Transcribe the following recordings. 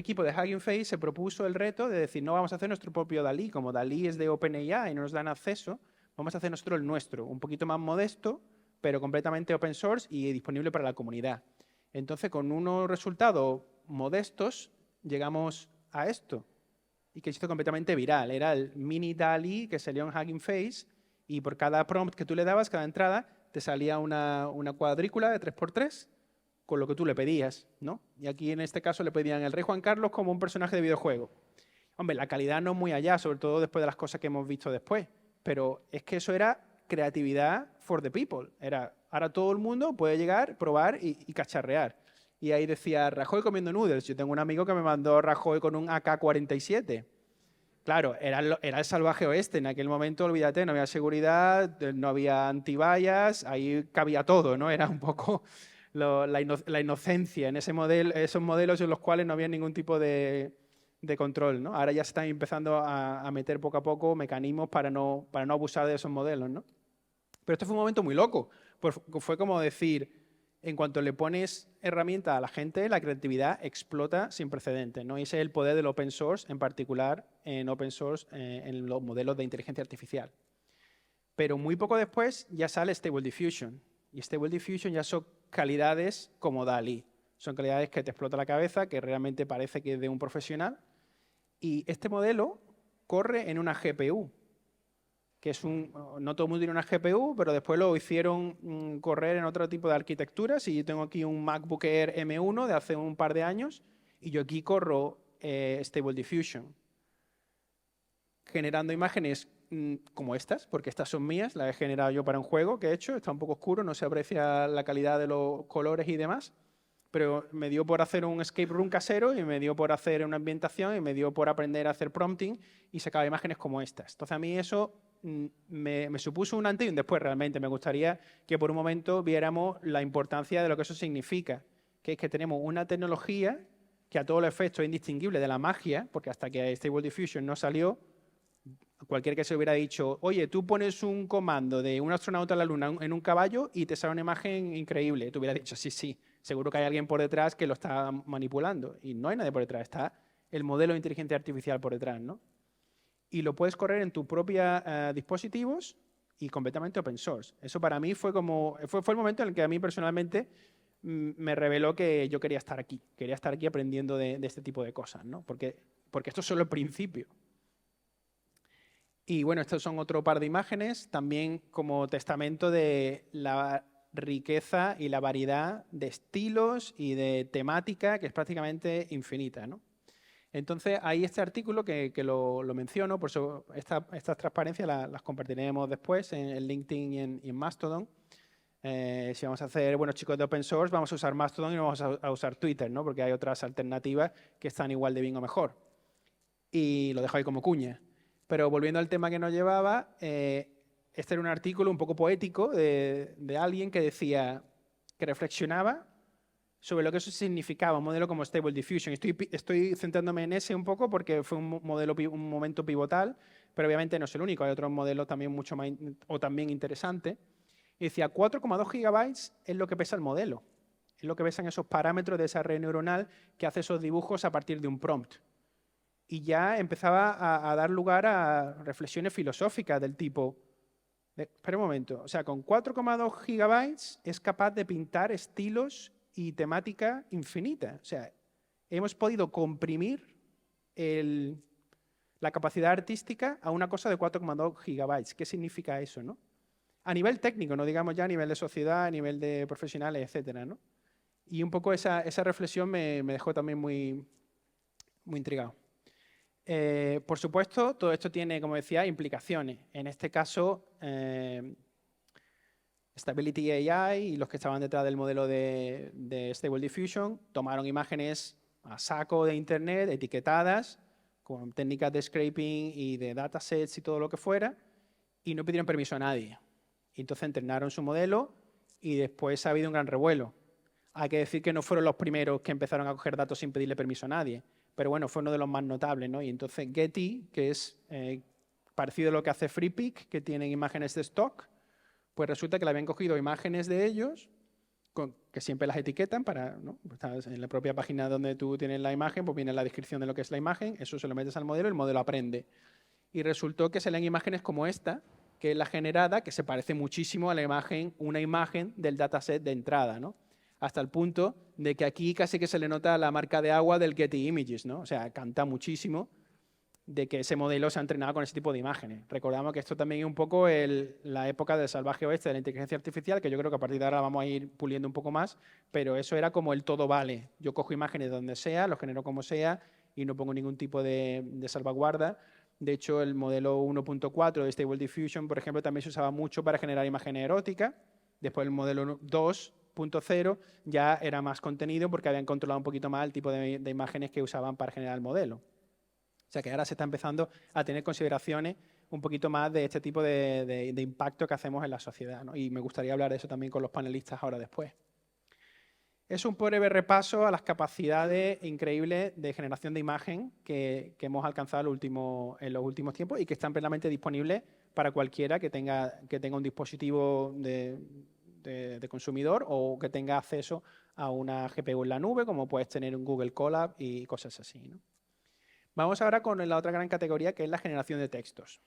equipo de Hugging Face se propuso el reto de decir, no vamos a hacer nuestro propio DALL-E, como DALL-E es de OpenAI y no nos dan acceso, vamos a hacer nosotros el nuestro, un poquito más modesto, pero completamente open source y disponible para la comunidad. Entonces, con unos resultados modestos, llegamos a esto, y que se hizo completamente viral. Era el mini DALL-E que salió en Hugging Face, y por cada prompt que tú le dabas, cada entrada, te salía una cuadrícula de 3x3 con lo que tú le pedías, ¿no? Y aquí en este caso le pedían el rey Juan Carlos como un personaje de videojuego. Hombre, la calidad no es muy allá, sobre todo después de las cosas que hemos visto después, pero es que eso era creatividad for the people. Era, ahora todo el mundo puede llegar, probar y cacharrear. Y ahí decía Rajoy comiendo noodles. Yo tengo un amigo que me mandó Rajoy con un AK-47. Claro, era el salvaje oeste. En aquel momento, olvídate, no había seguridad, no había antivallas, ahí cabía todo, ¿no? Era un poco la inocencia en esos modelos en los cuales no había ningún tipo de control, ¿no? Ahora ya se están empezando a meter poco a poco mecanismos para no abusar de esos modelos, ¿no? Pero esto fue un momento muy loco. Pues fue como decir, en cuanto le pones herramienta a la gente, la creatividad explota sin precedentes, ¿no? Y ese es el poder del open source, en particular en open source, en los modelos de inteligencia artificial. Pero muy poco después ya sale Stable Diffusion. Y Stable Diffusion ya son calidades como DALL-E. Son calidades que te explota la cabeza, que realmente parece que es de un profesional. Y este modelo corre en una GPU, que es no todo el mundo tiene una GPU, pero después lo hicieron correr en otro tipo de arquitecturas. Y yo tengo aquí un MacBook Air M1 de hace un par de años, y yo aquí corro Stable Diffusion, generando imágenes como estas, porque estas son mías, las he generado yo para un juego que he hecho, está un poco oscuro, no se aprecia la calidad de los colores y demás, pero me dio por hacer un escape room casero y me dio por hacer una ambientación y me dio por aprender a hacer prompting y sacaba imágenes como estas. Entonces a mí eso me supuso un antes y un después realmente. Me gustaría que por un momento viéramos la importancia de lo que eso significa, que es que tenemos una tecnología que a todos los efectos es indistinguible de la magia, porque hasta que Stable Diffusion no salió, cualquiera que se hubiera dicho, oye, tú pones un comando de un astronauta en la Luna en un caballo y te sale una imagen increíble. Tú hubieras dicho, sí, sí, seguro que hay alguien por detrás que lo está manipulando. Y no hay nadie por detrás, está el modelo de inteligencia artificial por detrás, ¿no? Y lo puedes correr en tus propios dispositivos y completamente open source. Eso para mí fue el momento en el que a mí personalmente me reveló que yo quería estar aquí aprendiendo de este tipo de cosas, ¿no? Porque esto es solo el principio. Y bueno, estos son otro par de imágenes, también como testamento de la riqueza y la variedad de estilos y de temática que es prácticamente infinita, ¿no? Entonces, hay este artículo que lo menciono, por eso estas transparencias las compartiremos después en LinkedIn y en Mastodon. Si vamos a hacer, bueno, chicos de open source, vamos a usar Mastodon y no vamos a usar Twitter, ¿no? Porque hay otras alternativas que están igual de bien o mejor. Y lo dejo ahí como cuña. Pero volviendo al tema que nos llevaba, este era un artículo un poco poético de alguien que decía, que reflexionaba sobre lo que eso significaba, un modelo como Stable Diffusion. Estoy centrándome en ese un poco porque fue un momento pivotal, pero obviamente no es el único, hay otros modelos también mucho más o también interesantes. Y decía, 4,2 gigabytes es lo que pesa el modelo, es lo que pesan esos parámetros de esa red neuronal que hace esos dibujos a partir de un prompt. Y ya empezaba a dar lugar a reflexiones filosóficas del tipo, espera un momento, o sea, con 4,2 gigabytes es capaz de pintar estilos y temática infinita. O sea, hemos podido comprimir la capacidad artística a una cosa de 4,2 gigabytes. ¿Qué significa eso, no? A nivel técnico, no digamos ya a nivel de sociedad, a nivel de profesionales, etcétera, ¿no? Y un poco esa reflexión me dejó también muy, muy intrigado. Por supuesto, todo esto tiene, como decía, implicaciones. En este caso, Stability AI y los que estaban detrás del modelo de Stable Diffusion tomaron imágenes a saco de Internet, etiquetadas, con técnicas de scraping y de datasets y todo lo que fuera, y no pidieron permiso a nadie. Y entonces entrenaron su modelo y después ha habido un gran revuelo. Hay que decir que no fueron los primeros que empezaron a coger datos sin pedirle permiso a nadie, pero bueno, fue uno de los más notables, ¿no? Y entonces Getty, que es parecido a lo que hace FreePic, que tienen imágenes de stock, pues resulta que le habían cogido imágenes de ellos que siempre las etiquetan para, ¿no? Estás en la propia página donde tú tienes la imagen, pues viene la descripción de lo que es la imagen, eso se lo metes al modelo y el modelo aprende. Y resultó que se leen imágenes como esta, que es la generada, que se parece muchísimo a la imagen, una imagen del dataset de entrada, ¿no? Hasta el punto de que aquí casi que se le nota la marca de agua del Getty Images, ¿no? O sea, canta muchísimo de que ese modelo se ha entrenado con ese tipo de imágenes. Recordamos que esto también es un poco la época del salvaje oeste de la inteligencia artificial, que yo creo que a partir de ahora vamos a ir puliendo un poco más, pero eso era como el todo vale. Yo cojo imágenes de donde sea, los genero como sea y no pongo ningún tipo de salvaguarda. De hecho, el modelo 1.4 de Stable Diffusion, por ejemplo, también se usaba mucho para generar imágenes eróticas. Después el modelo 2.0 ya era más contenido porque habían controlado un poquito más el tipo de imágenes que usaban para generar el modelo. O sea que ahora se está empezando a tener consideraciones un poquito más de este tipo de impacto que hacemos en la sociedad, ¿no? Y me gustaría hablar de eso también con los panelistas ahora después. Es un breve repaso a las capacidades increíbles de generación de imagen que hemos alcanzado en los últimos tiempos y que están plenamente disponibles para cualquiera que tenga un dispositivo de consumidor o que tenga acceso a una GPU en la nube, como puedes tener un Google Colab y cosas así, ¿no? Vamos ahora con la otra gran categoría, que es la generación de textos.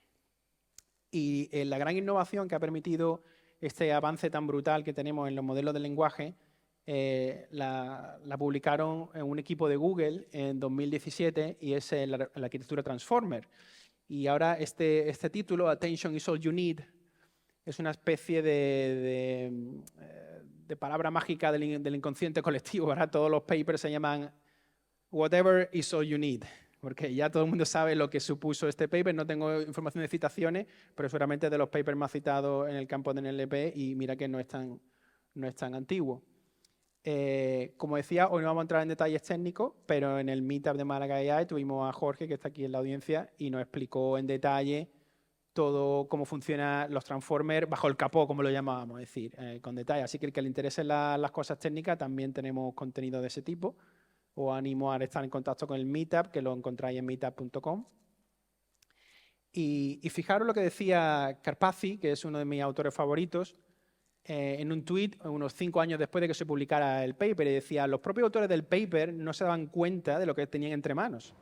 Y la gran innovación que ha permitido este avance tan brutal que tenemos en los modelos de lenguaje, la publicaron en un equipo de Google en 2017 y es la arquitectura Transformer. Y ahora este título, Attention is all you need, es una especie de palabra mágica del inconsciente colectivo. Ahora todos los papers se llaman Whatever is all you need, porque ya todo el mundo sabe lo que supuso este paper. No tengo información de citaciones, pero seguramente es de los papers más citados en el campo de NLP y mira que no es tan antiguo. Como decía, hoy no vamos a entrar en detalles técnicos, pero en el Meetup de Málaga AI tuvimos a Jorge, que está aquí en la audiencia, y nos explicó en detalle todo cómo funcionan los transformers bajo el capó, como lo llamábamos, es decir, con detalle. Así que el que le interesen las cosas técnicas, también tenemos contenido de ese tipo. Os animo a estar en contacto con el Meetup, que lo encontráis en meetup.com. Y fijaros lo que decía Karpathy, que es uno de mis autores favoritos, en un tweet unos 5 años después de que se publicara el paper, y decía, los propios autores del paper no se daban cuenta de lo que tenían entre manos.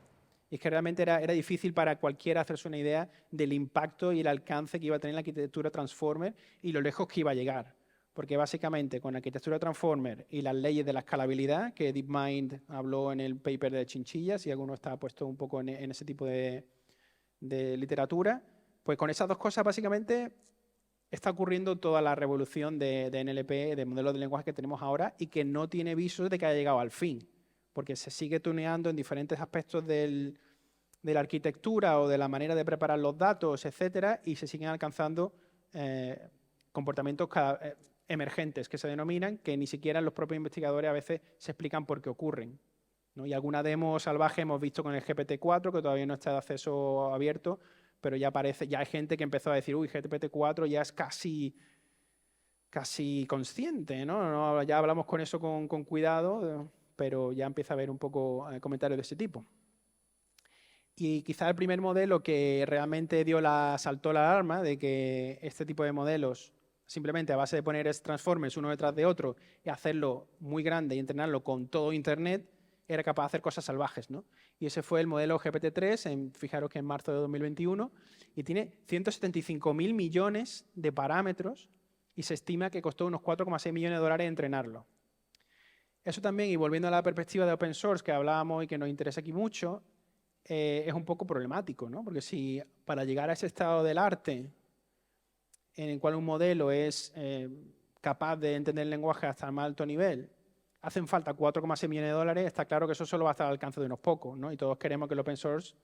Y es que realmente era difícil para cualquiera hacerse una idea del impacto y el alcance que iba a tener la arquitectura Transformer y lo lejos que iba a llegar. Porque básicamente con la arquitectura Transformer y las leyes de la escalabilidad, que DeepMind habló en el paper de Chinchillas, y alguno está puesto un poco en ese tipo de literatura, pues con esas dos cosas básicamente está ocurriendo toda la revolución de NLP, de modelos de lenguaje que tenemos ahora y que no tiene visos de que haya llegado al fin, porque se sigue tuneando en diferentes aspectos de la arquitectura o de la manera de preparar los datos, etcétera, y se siguen alcanzando comportamientos emergentes que se denominan, que ni siquiera los propios investigadores a veces se explican por qué ocurren, ¿no? Y alguna demo salvaje hemos visto con el GPT-4, que todavía no está de acceso abierto, pero ya hay gente que empezó a decir, uy, GPT-4 ya es casi consciente, ¿no? Ya hablamos con eso con cuidado, pero ya empieza a haber un poco comentarios de ese tipo. Y quizá el primer modelo que realmente saltó la alarma de que este tipo de modelos, simplemente a base de poner transformers uno detrás de otro y hacerlo muy grande y entrenarlo con todo Internet, era capaz de hacer cosas salvajes, ¿no? Y ese fue el modelo GPT-3, fijaros que en marzo de 2021, y tiene 175.000 millones de parámetros y se estima que costó unos 4,6 millones de dólares entrenarlo. Eso también, y volviendo a la perspectiva de open source que hablábamos y que nos interesa aquí mucho, es un poco problemático, ¿no? Porque si para llegar a ese estado del arte en el cual un modelo es capaz de entender el lenguaje hasta el más alto nivel, hacen falta 4,6 millones de dólares, está claro que eso solo va a estar al alcance de unos pocos, ¿no? Y todos queremos que el open source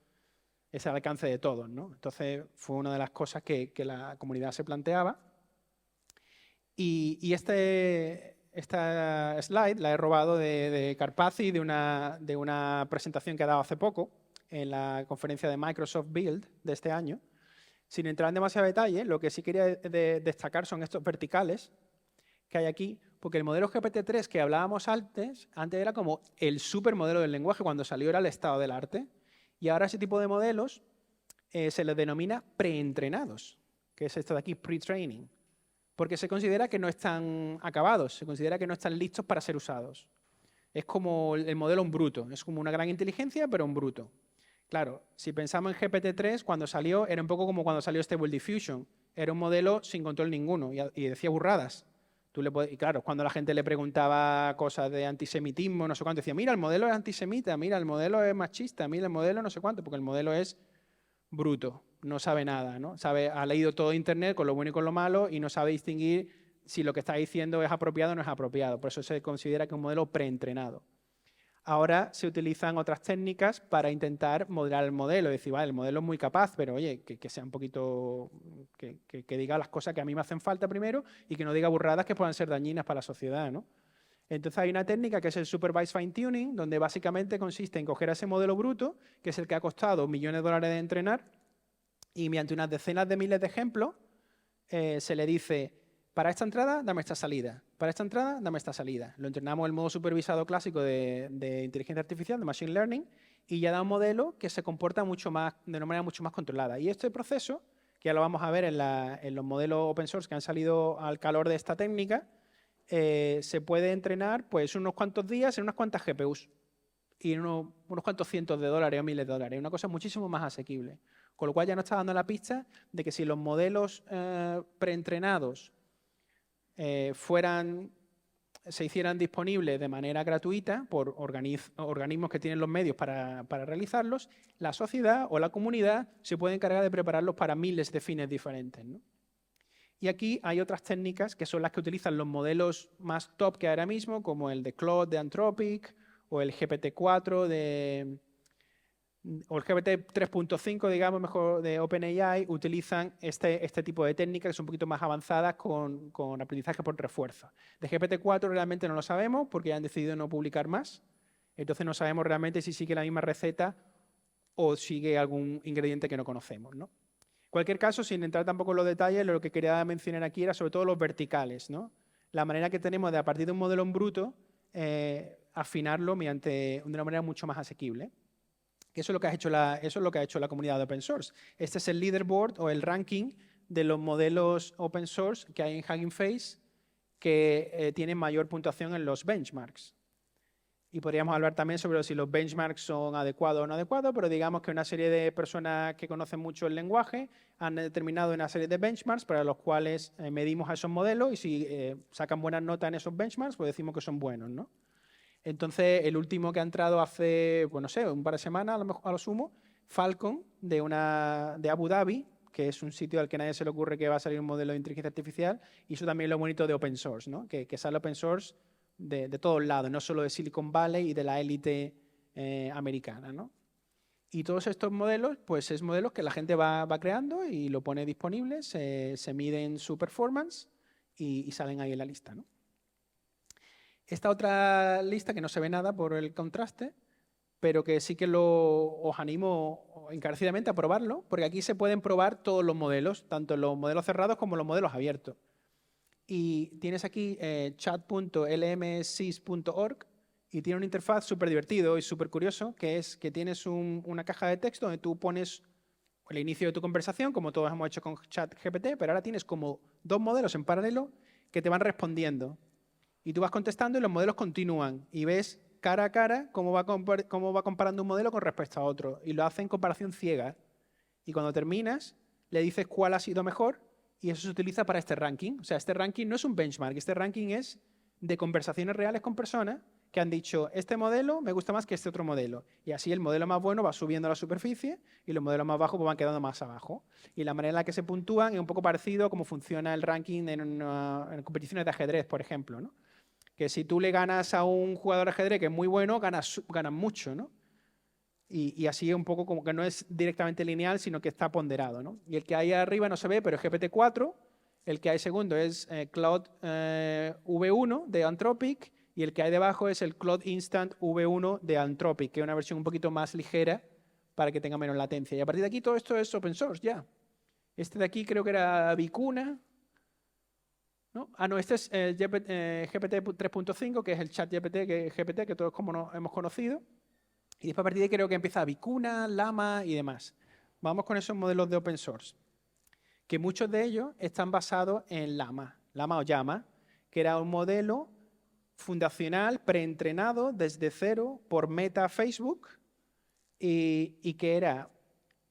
esté al alcance de todos, ¿no? Entonces fue una de las cosas que la comunidad se planteaba. Y esta slide la he robado de Karpathy, de una presentación que ha dado hace poco en la conferencia de Microsoft Build de este año. Sin entrar en demasiado detalle, lo que sí quería destacar son estos verticales que hay aquí, porque el modelo GPT-3 que hablábamos antes era como el supermodelo del lenguaje, cuando salió era el estado del arte, y ahora ese tipo de modelos se les denomina preentrenados, que es esto de aquí, pre-training. porque se considera que no están acabados, se considera que no están listos para ser usados. Es como el modelo en bruto, es como una gran inteligencia, pero en bruto. Claro, si pensamos en GPT-3, cuando salió, era un poco como cuando salió Stable Diffusion. Era un modelo sin control ninguno y decía burradas. Y claro, cuando la gente le preguntaba cosas de antisemitismo, no sé cuánto, decía, mira, el modelo es antisemita, mira, el modelo es machista, mira, el modelo no sé cuánto, porque el modelo es bruto, no sabe nada, ¿no? Ha leído todo Internet con lo bueno y con lo malo y no sabe distinguir si lo que está diciendo es apropiado o no es apropiado. Por eso se considera que es un modelo preentrenado. Ahora se utilizan otras técnicas para intentar modelar el modelo. Es decir, vale, el modelo es muy capaz, pero oye, que sea un poquito, que diga las cosas que a mí me hacen falta primero y que no diga burradas que puedan ser dañinas para la sociedad, ¿no? Entonces hay una técnica que es el Supervised Fine Tuning, donde básicamente consiste en coger a ese modelo bruto, que es el que ha costado millones de dólares de entrenar, y mediante unas decenas de miles de ejemplos se le dice, para esta entrada, dame esta salida. Para esta entrada, dame esta salida. Lo entrenamos en el modo supervisado clásico de inteligencia artificial, de Machine Learning, y ya da un modelo que se comporta mucho más, de una manera mucho más controlada. Y este proceso, que ya lo vamos a ver en los modelos open source que han salido al calor de esta técnica, se puede entrenar pues unos cuantos días en unas cuantas GPUs y en unos cuantos cientos de dólares o miles de dólares. Una cosa muchísimo más asequible. Con lo cual ya nos está dando la pista de que si los modelos preentrenados se hicieran disponibles de manera gratuita por organismos que tienen los medios para realizarlos, la sociedad o la comunidad se puede encargar de prepararlos para miles de fines diferentes, ¿no? Y aquí hay otras técnicas que son las que utilizan los modelos más top que hay ahora mismo, como el de Claude de Anthropic o el GPT-4 o el GPT 3.5, digamos, mejor, de OpenAI, utilizan este tipo de técnicas que son un poquito más avanzadas con aprendizaje por refuerzo. De GPT-4 realmente no lo sabemos porque han decidido no publicar más. Entonces no sabemos realmente si sigue la misma receta o sigue algún ingrediente que no conocemos, ¿no? En cualquier caso, sin entrar tampoco en los detalles, lo que quería mencionar aquí era sobre todo los verticales, ¿no? La manera que tenemos de, a partir de un modelo en bruto, afinarlo de una manera mucho más asequible. Eso es lo que ha hecho la comunidad de open source. Este es el leaderboard o el ranking de los modelos open source que hay en Hugging Face que tienen mayor puntuación en los benchmarks. Y podríamos hablar también sobre si los benchmarks son adecuados o no adecuados, pero digamos que una serie de personas que conocen mucho el lenguaje han determinado una serie de benchmarks para los cuales medimos a esos modelos y si sacan buenas notas en esos benchmarks, pues decimos que son buenos, ¿no? Entonces, el último que ha entrado hace, pues no sé, un par de semanas a lo sumo, Falcon, de Abu Dhabi, que es un sitio al que nadie se le ocurre que va a salir un modelo de inteligencia artificial, y eso también es lo bonito de open source, ¿no? Que sale open source de todos lados, no solo de Silicon Valley y de la élite americana, ¿no? Y todos estos modelos, pues es modelos que la gente va creando y lo pone disponible, se miden su performance y salen ahí en la lista, ¿no? Esta otra lista, que no se ve nada por el contraste, pero que sí que os animo encarecidamente a probarlo, porque aquí se pueden probar todos los modelos, tanto los modelos cerrados como los modelos abiertos. Y tienes aquí chat.lmsys.org y tiene una interfaz súper divertido y súper curioso, que es que tienes una caja de texto donde tú pones el inicio de tu conversación, como todos hemos hecho con ChatGPT, pero ahora tienes como dos modelos en paralelo que te van respondiendo. Y tú vas contestando y los modelos continúan y ves cara a cara cómo va comparando un modelo con respecto a otro. Y lo hace en comparación ciega. Y cuando terminas, le dices cuál ha sido mejor y eso se utiliza para este ranking. O sea, este ranking no es un benchmark, este ranking es de conversaciones reales con personas que han dicho, este modelo me gusta más que este otro modelo. Y así el modelo más bueno va subiendo a la superficie y los modelos más bajos pues van quedando más abajo. Y la manera en la que se puntúan es un poco parecido a cómo funciona el ranking en competiciones de ajedrez, por ejemplo, ¿no? Que si tú le ganas a un jugador de ajedrez que es muy bueno, ganas mucho, ¿no? Y así es un poco como que no es directamente lineal, sino que está ponderado, ¿no? Y el que hay arriba no se ve, pero es GPT-4. El que hay segundo es Claude V1 de Anthropic. Y el que hay debajo es el Claude Instant V1 de Anthropic, que es una versión un poquito más ligera para que tenga menos latencia. Y a partir de aquí todo esto es open source ya. Este de aquí creo que era Vicuna, ¿no? Ah, no, este es el GPT 3.5, que es el chat GPT que todos hemos conocido. Y después a partir de ahí creo que empieza Vicuna, Llama y demás. Vamos con esos modelos de open source, que muchos de ellos están basados en Llama. Llama o Llama, que era un modelo fundacional preentrenado desde cero por Meta Facebook y que era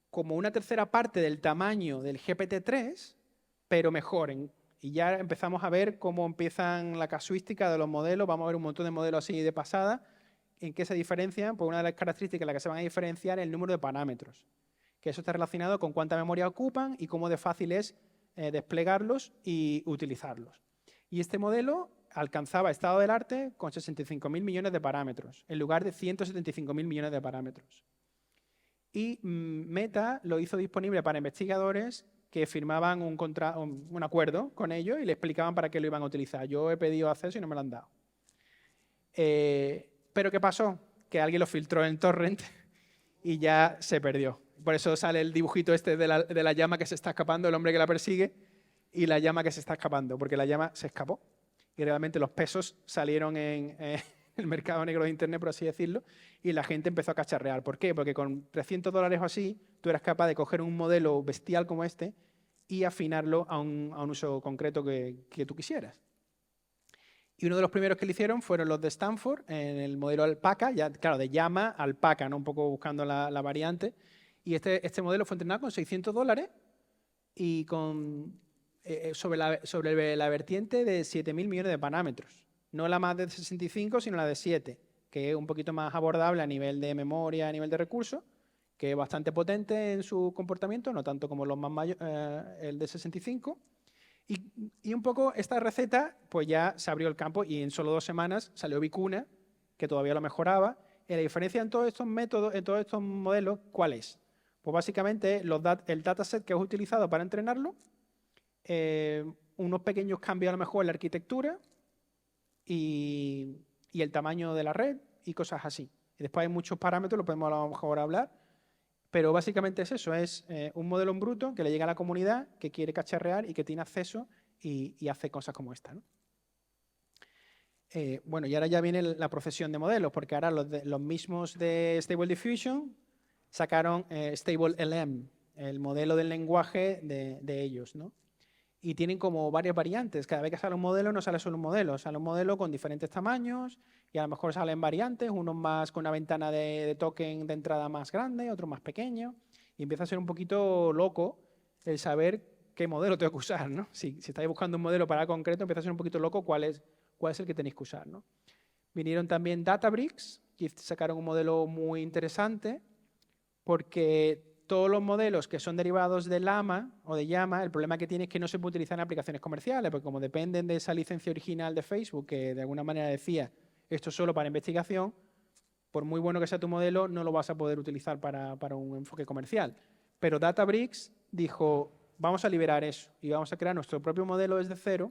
como una tercera parte del tamaño del GPT-3, pero mejor. Y ya empezamos a ver cómo empiezan la casuística de los modelos. Vamos a ver un montón de modelos así de pasada. ¿En qué se diferencian? Pues una de las características en las que se van a diferenciar es el número de parámetros, que eso está relacionado con cuánta memoria ocupan y cómo de fácil es desplegarlos y utilizarlos. Y este modelo alcanzaba estado del arte con 65.000 millones de parámetros, en lugar de 175.000 millones de parámetros. Y Meta lo hizo disponible para investigadores que firmaban un acuerdo con ellos y le explicaban para qué lo iban a utilizar. Yo he pedido acceso y no me lo han dado. Pero ¿qué pasó? Que alguien lo filtró en torrent y ya se perdió. Por eso sale el dibujito este de la llama que se está escapando, el hombre que la persigue, y la llama que se está escapando, porque la llama se escapó. Y realmente los pesos salieron en el mercado negro de Internet, por así decirlo, y la gente empezó a cacharrear. ¿Por qué? Porque con $300 o así, tú eras capaz de coger un modelo bestial como este y afinarlo a un uso concreto que tú quisieras. Y uno de los primeros que lo hicieron fueron los de Stanford, en el modelo alpaca, ya claro, de llama a alpaca, ¿no? Un poco buscando la variante. Y este modelo fue entrenado con $600 y sobre la vertiente de 7.000 millones de parámetros. No la más de 65, sino la de 7, que es un poquito más abordable a nivel de memoria, a nivel de recursos, que es bastante potente en su comportamiento, no tanto como el de 65. Y un poco esta receta, pues ya se abrió el campo y en solo 2 semanas salió Vicuna, que todavía lo mejoraba. Y la diferencia en todos estos métodos, en todos estos modelos, ¿cuál es? Pues básicamente el dataset que es utilizado para entrenarlo, unos pequeños cambios a lo mejor en la arquitectura y el tamaño de la red y cosas así. Y después hay muchos parámetros, lo podemos a lo mejor hablar, pero básicamente es eso, es un modelo en bruto que le llega a la comunidad, que quiere cacharrear y que tiene acceso y hace cosas como esta, ¿no? Bueno, y ahora ya viene la procesión de modelos, porque ahora los mismos de Stable Diffusion sacaron Stable LM, el modelo del lenguaje de ellos, ¿no? Y tienen como varias variantes. Cada vez que sale un modelo no sale solo un modelo, sale un modelo con diferentes tamaños y a lo mejor salen variantes, unos más con una ventana de token de entrada más grande, otro más pequeño. Y empieza a ser un poquito loco el saber qué modelo tengo que usar, ¿no? Si estáis buscando un modelo para algo concreto, empieza a ser un poquito loco cuál es el que tenéis que usar, ¿no? Vinieron también Databricks, que sacaron un modelo muy interesante porque todos los modelos que son derivados de Llama o de Llama, el problema que tiene es que no se puede utilizar en aplicaciones comerciales, porque como dependen de esa licencia original de Facebook, que de alguna manera decía esto es solo para investigación, por muy bueno que sea tu modelo, no lo vas a poder utilizar para un enfoque comercial. Pero Databricks dijo, vamos a liberar eso y vamos a crear nuestro propio modelo desde cero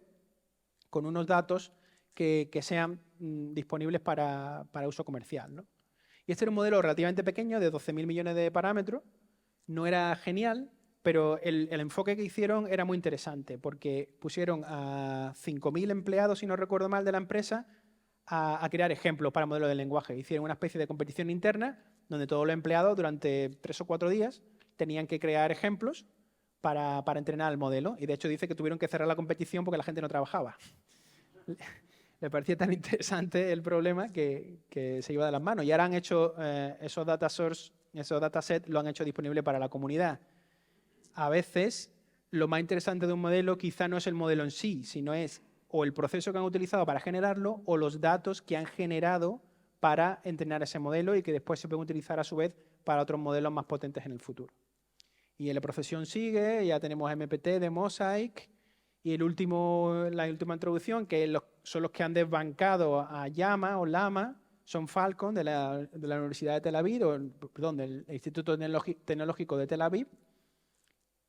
con unos datos que sean disponibles para uso comercial, ¿no? Y este era un modelo relativamente pequeño, de 12.000 millones de parámetros. No era genial, pero el enfoque que hicieron era muy interesante, porque pusieron a 5.000 empleados, si no recuerdo mal, de la empresa a crear ejemplos para modelos de lenguaje. Hicieron una especie de competición interna donde todos los empleados durante 3 o 4 días tenían que crear ejemplos para entrenar el modelo. Y de hecho dice que tuvieron que cerrar la competición porque la gente no trabajaba. Le parecía tan interesante el problema que se iba de las manos. Y ahora han hecho esos datasets lo han hecho disponible para la comunidad. A veces, lo más interesante de un modelo quizá no es el modelo en sí, sino es o el proceso que han utilizado para generarlo o los datos que han generado para entrenar ese modelo y que después se pueden utilizar a su vez para otros modelos más potentes en el futuro. Y la procesión sigue, ya tenemos MPT de Mosaic y la última introducción, que son los que han desbancado a Llama o Llama, son Falcon de la Universidad de Tel Aviv, del Instituto Tecnológico de Tel Aviv,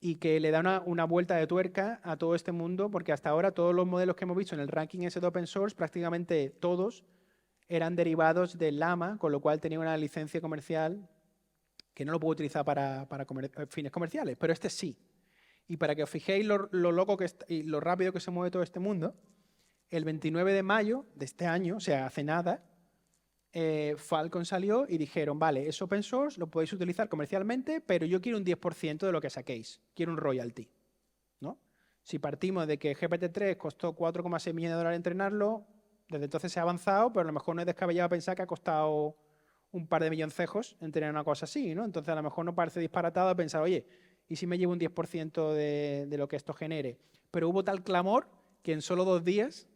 y que le da una vuelta de tuerca a todo este mundo, porque hasta ahora todos los modelos que hemos visto en el ranking ese de open source, prácticamente todos eran derivados de Llama, con lo cual tenía una licencia comercial que no lo puedo utilizar para fines comerciales, pero este sí. Y para que os fijéis lo loco que y lo rápido que se mueve todo este mundo, el 29 de mayo de este año, o sea, hace nada, Falcon salió y dijeron, vale, es open source, lo podéis utilizar comercialmente, pero yo quiero un 10% de lo que saquéis, quiero un royalty, ¿no? Si partimos de que GPT-3 costó 4,6 millones de dólares entrenarlo, desde entonces se ha avanzado, pero a lo mejor no es descabellado pensar que ha costado un par de milloncejos entrenar una cosa así, ¿no? Entonces a lo mejor no parece disparatado pensar, oye, ¿y si me llevo un 10% de lo que esto genere? Pero hubo tal clamor que en solo 2 días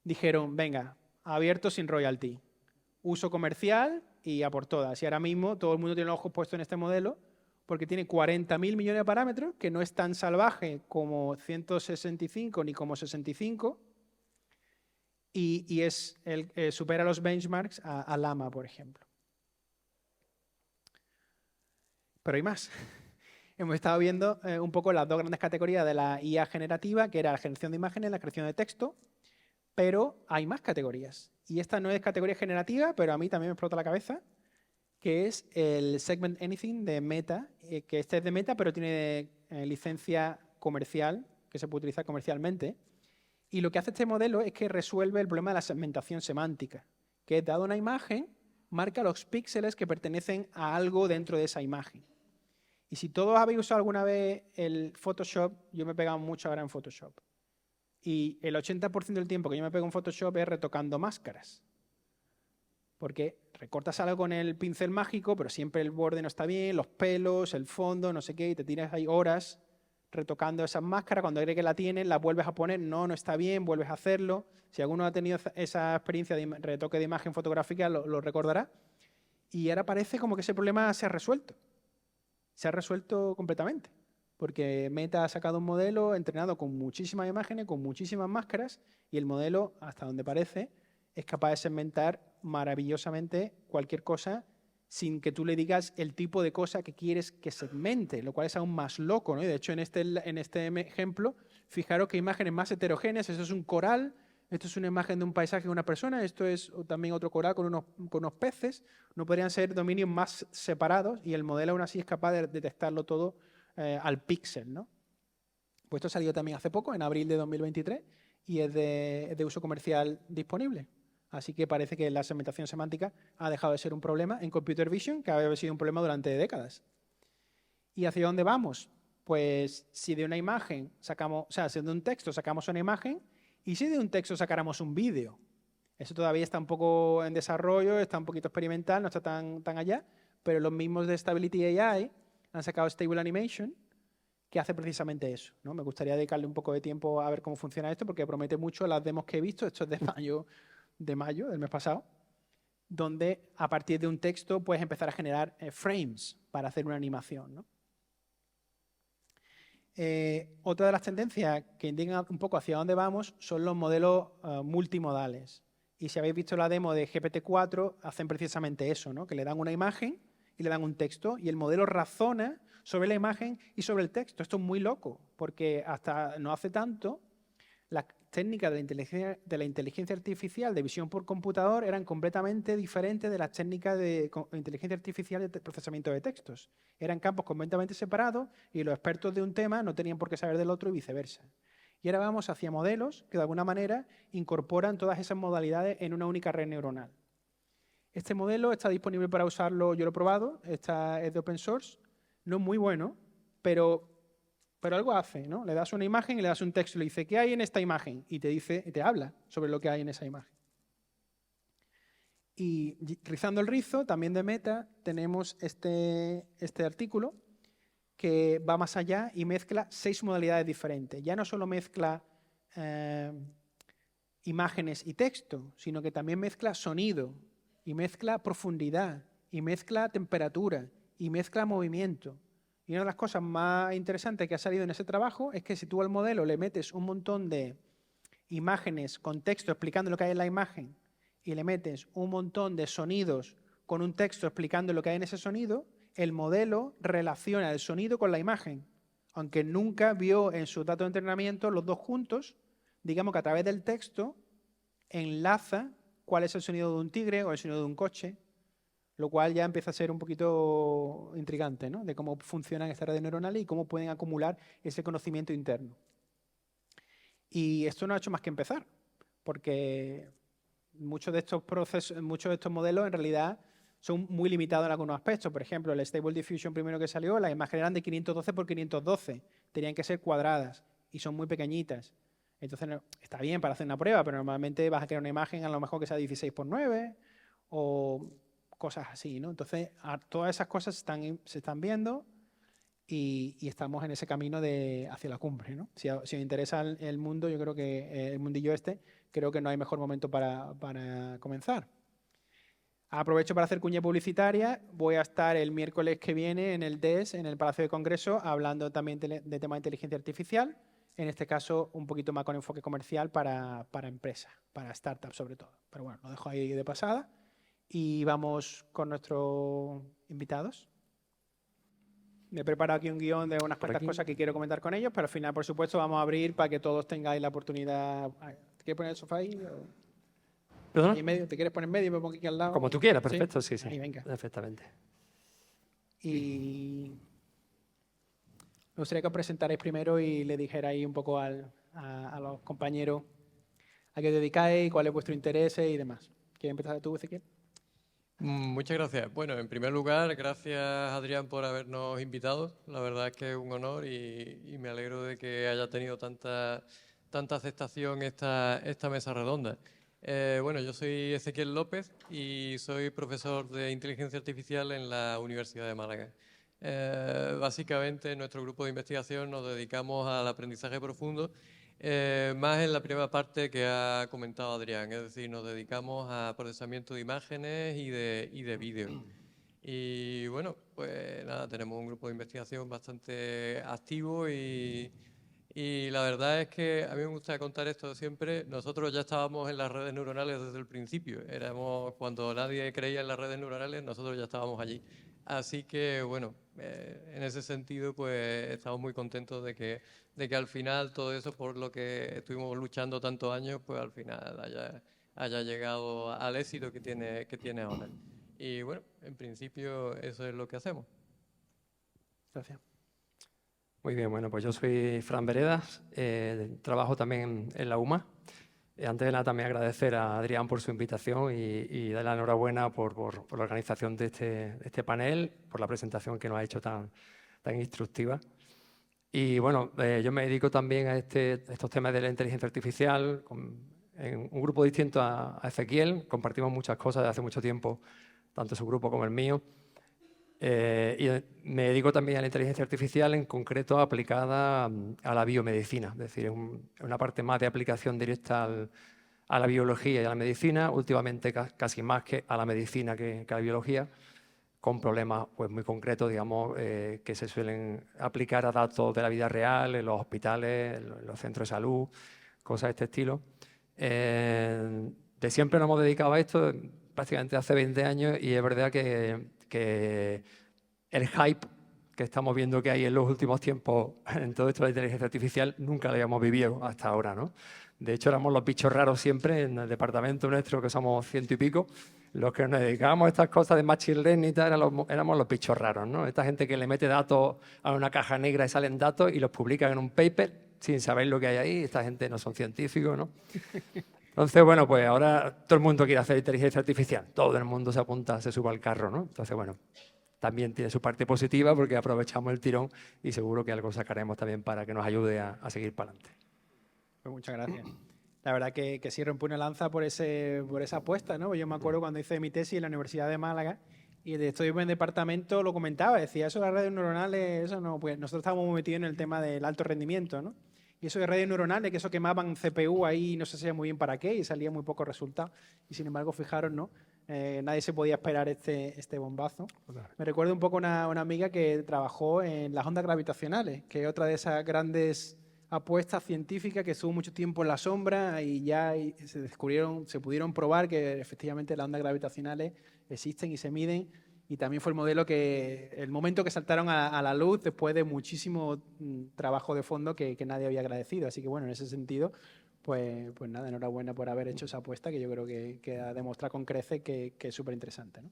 dijeron, venga, abierto sin royalty, uso comercial y a por todas. Y ahora mismo todo el mundo tiene los ojos puestos en este modelo porque tiene 40.000 millones de parámetros, que no es tan salvaje como 165 ni como 65, y supera los benchmarks a Llama, por ejemplo. Pero hay más. Hemos estado viendo un poco las dos grandes categorías de la IA generativa, que era la generación de imágenes y la creación de texto, pero hay más categorías. Y esta no es categoría generativa, pero a mí también me explota la cabeza, que es el Segment Anything de Meta, que este es de Meta, pero tiene licencia comercial, que se puede utilizar comercialmente. Y lo que hace este modelo es que resuelve el problema de la segmentación semántica, que es, dado una imagen, marca los píxeles que pertenecen a algo dentro de esa imagen. Y si todos habéis usado alguna vez el Photoshop, yo me he pegado mucho ahora en Photoshop. Y el 80% del tiempo que yo me pego en Photoshop es retocando máscaras. Porque recortas algo con el pincel mágico, pero siempre el borde no está bien, los pelos, el fondo, no sé qué, y te tiras ahí horas retocando esas máscaras. Cuando crees que la tienes, la vuelves a poner, no está bien, vuelves a hacerlo. Si alguno ha tenido esa experiencia de retoque de imagen fotográfica, lo recordará. Y ahora parece como que ese problema se ha resuelto. Se ha resuelto completamente. Porque Meta ha sacado un modelo entrenado con muchísimas imágenes, con muchísimas máscaras, y el modelo, hasta donde parece, es capaz de segmentar maravillosamente cualquier cosa sin que tú le digas el tipo de cosa que quieres que segmente, lo cual es aún más loco, ¿no? Y de hecho, en este ejemplo, fijaros que imágenes más heterogéneas, esto es un coral, esto es una imagen de un paisaje de una persona, esto es también otro coral con unos peces, no podrían ser dominios más separados y el modelo aún así es capaz de detectarlo todo al píxel, ¿no? Pues esto salió también hace poco, en abril de 2023, y es de uso comercial disponible. Así que parece que la segmentación semántica ha dejado de ser un problema en Computer Vision, que había sido un problema durante décadas. ¿Y hacia dónde vamos? Pues si de una imagen sacamos, o sea, si de un texto sacamos una imagen, y si de un texto sacáramos un vídeo. Eso todavía está un poco en desarrollo, está un poquito experimental, no está tan allá, pero los mismos de Stability AI han sacado Stable Animation, que hace precisamente eso, ¿no? Me gustaría dedicarle un poco de tiempo a ver cómo funciona esto, porque promete mucho las demos que he visto, esto es de mayo del mes pasado, donde a partir de un texto puedes empezar a generar frames para hacer una animación, ¿no? Otra de las tendencias que indican un poco hacia dónde vamos son los modelos multimodales. Y si habéis visto la demo de GPT-4, hacen precisamente eso, ¿no? Que le dan una imagen y le dan un texto y el modelo razona sobre la imagen y sobre el texto. Esto es muy loco, porque hasta no hace tanto las técnicas de la inteligencia artificial de visión por computador eran completamente diferentes de las técnicas de inteligencia artificial de procesamiento de textos. Eran campos completamente separados y los expertos de un tema no tenían por qué saber del otro y viceversa. Y ahora vamos hacia modelos que de alguna manera incorporan todas esas modalidades en una única red neuronal. Este modelo está disponible para usarlo, yo lo he probado, es de open source, no es muy bueno, pero algo hace, ¿no? Le das una imagen y le das un texto y le dice, ¿qué hay en esta imagen? Y te habla sobre lo que hay en esa imagen. Y rizando el rizo, también de Meta, tenemos este artículo que va más allá y mezcla 6 modalidades diferentes. Ya no solo mezcla imágenes y texto, sino que también mezcla sonido, y mezcla profundidad, y mezcla temperatura, y mezcla movimiento. Y una de las cosas más interesantes que ha salido en ese trabajo es que si tú al modelo le metes un montón de imágenes con texto explicando lo que hay en la imagen y le metes un montón de sonidos con un texto explicando lo que hay en ese sonido, el modelo relaciona el sonido con la imagen. Aunque nunca vio en sus datos de entrenamiento los dos juntos, digamos que a través del texto enlaza cuál es el sonido de un tigre o el sonido de un coche, lo cual ya empieza a ser un poquito intrigante, ¿no? De cómo funcionan estas redes neuronales y cómo pueden acumular ese conocimiento interno. Y esto no ha hecho más que empezar, porque muchos de estos modelos en realidad son muy limitados en algunos aspectos. Por ejemplo, el Stable Diffusion primero que salió, las imágenes eran de 512 por 512, tenían que ser cuadradas. y son muy pequeñitas. Entonces está bien para hacer una prueba, pero normalmente vas a crear una imagen a lo mejor que sea 16:9 o cosas así, ¿no? Entonces todas esas cosas se están viendo y estamos en ese camino hacia la cumbre, ¿no? Si os interesa el mundo, yo creo que el mundillo creo que no hay mejor momento para comenzar. Aprovecho para hacer cuña publicitaria. Voy a estar el miércoles que viene en el DES, en el Palacio de Congreso, hablando también de tema de inteligencia artificial. En este caso, un poquito más con enfoque comercial para empresas, para startups sobre todo. Pero bueno, lo dejo ahí de pasada. Y vamos con nuestros invitados. Me he preparado aquí un guión de unas cuantas cosas que quiero comentar con ellos, pero al final, por supuesto, vamos a abrir para que todos tengáis la oportunidad. ¿Te quieres poner el sofá ahí? ¿Perdona? Ahí en medio. ¿Te quieres poner en medio y me pongo aquí al lado? Como tú quieras, perfecto, sí. Ahí, venga. Perfectamente. Y me gustaría que os presentarais primero y le dijerais un poco a los compañeros a qué os dedicáis, cuál es vuestro interés y demás. ¿Quieres empezar tú, Ezequiel? Muchas gracias. Bueno, en primer lugar, gracias Adrián por habernos invitado. La verdad es que es un honor y me alegro de que haya tenido tanta aceptación esta mesa redonda. Bueno, yo soy Ezequiel López y soy profesor de inteligencia artificial en la Universidad de Málaga. Básicamente, en nuestro grupo de investigación nos dedicamos al aprendizaje profundo, más en la primera parte que ha comentado Adrián, es decir, nos dedicamos a procesamiento de imágenes y de vídeo. Y bueno, pues nada, tenemos un grupo de investigación bastante activo y la verdad es que a mí me gusta contar esto siempre. Nosotros ya estábamos en las redes neuronales desde el principio. Cuando nadie creía en las redes neuronales, nosotros ya estábamos allí. Así que, bueno, en ese sentido, pues estamos muy contentos de que al final todo eso por lo que estuvimos luchando tantos años, pues al final haya llegado al éxito que tiene ahora. Y bueno, en principio eso es lo que hacemos. Gracias. Muy bien, bueno, pues yo soy Fran Veredas, trabajo también en la UMA. Antes de nada también agradecer a Adrián por su invitación y darle la enhorabuena por la organización de este panel, por la presentación que nos ha hecho tan instructiva. Y bueno, yo me dedico también a estos temas de la inteligencia artificial, en un grupo distinto a Ezequiel. Compartimos muchas cosas desde hace mucho tiempo, tanto su grupo como el mío. Y me dedico también a la inteligencia artificial, en concreto aplicada a la biomedicina, es decir, es una parte más de aplicación directa a la biología y a la medicina, últimamente casi más que a la medicina que a la biología, con problemas pues, muy concretos, digamos, que se suelen aplicar a datos de la vida real, en los hospitales, en los centros de salud, cosas de este estilo. De siempre nos hemos dedicado a esto, prácticamente hace 20 años, y es verdad que el hype que estamos viendo que hay en los últimos tiempos en todo esto de la inteligencia artificial nunca lo habíamos vivido hasta ahora, ¿no? De hecho, éramos los bichos raros siempre en el departamento nuestro, que somos 100 y pico, los que nos dedicábamos a estas cosas de machine learning y tal, éramos los bichos raros, ¿no? Esta gente que le mete datos a una caja negra y salen datos y los publican en un paper sin saber lo que hay ahí. Esta gente no son científicos, ¿no? Entonces, bueno, pues ahora todo el mundo quiere hacer inteligencia artificial. Todo el mundo se apunta, se sube al carro, ¿no? Entonces, bueno, también tiene su parte positiva porque aprovechamos el tirón y seguro que algo sacaremos también para que nos ayude a seguir para adelante. Pues muchas gracias. La verdad que sí rompe una lanza por esa apuesta, ¿no? Yo me acuerdo cuando hice mi tesis en la Universidad de Málaga y estoy en el departamento lo comentaba, decía, eso de las redes neuronales, eso no, pues nosotros estábamos muy metidos en el tema del alto rendimiento, ¿no? Y eso de redes neuronales, que eso quemaban CPU ahí, no se sabía muy bien para qué y salía muy pocos resultados. Y sin embargo, fijaros, ¿no? Nadie se podía esperar este bombazo. Me recuerda un poco una amiga que trabajó en las ondas gravitacionales, que es otra de esas grandes apuestas científicas que estuvo mucho tiempo en la sombra y ya se pudieron probar que efectivamente las ondas gravitacionales existen y se miden. Y también fue el momento que saltaron a la luz después de muchísimo trabajo de fondo que nadie había agradecido. Así que bueno, en ese sentido, pues nada, enhorabuena por haber hecho esa apuesta que yo creo que ha demostrado con creces que es súper interesante, ¿no?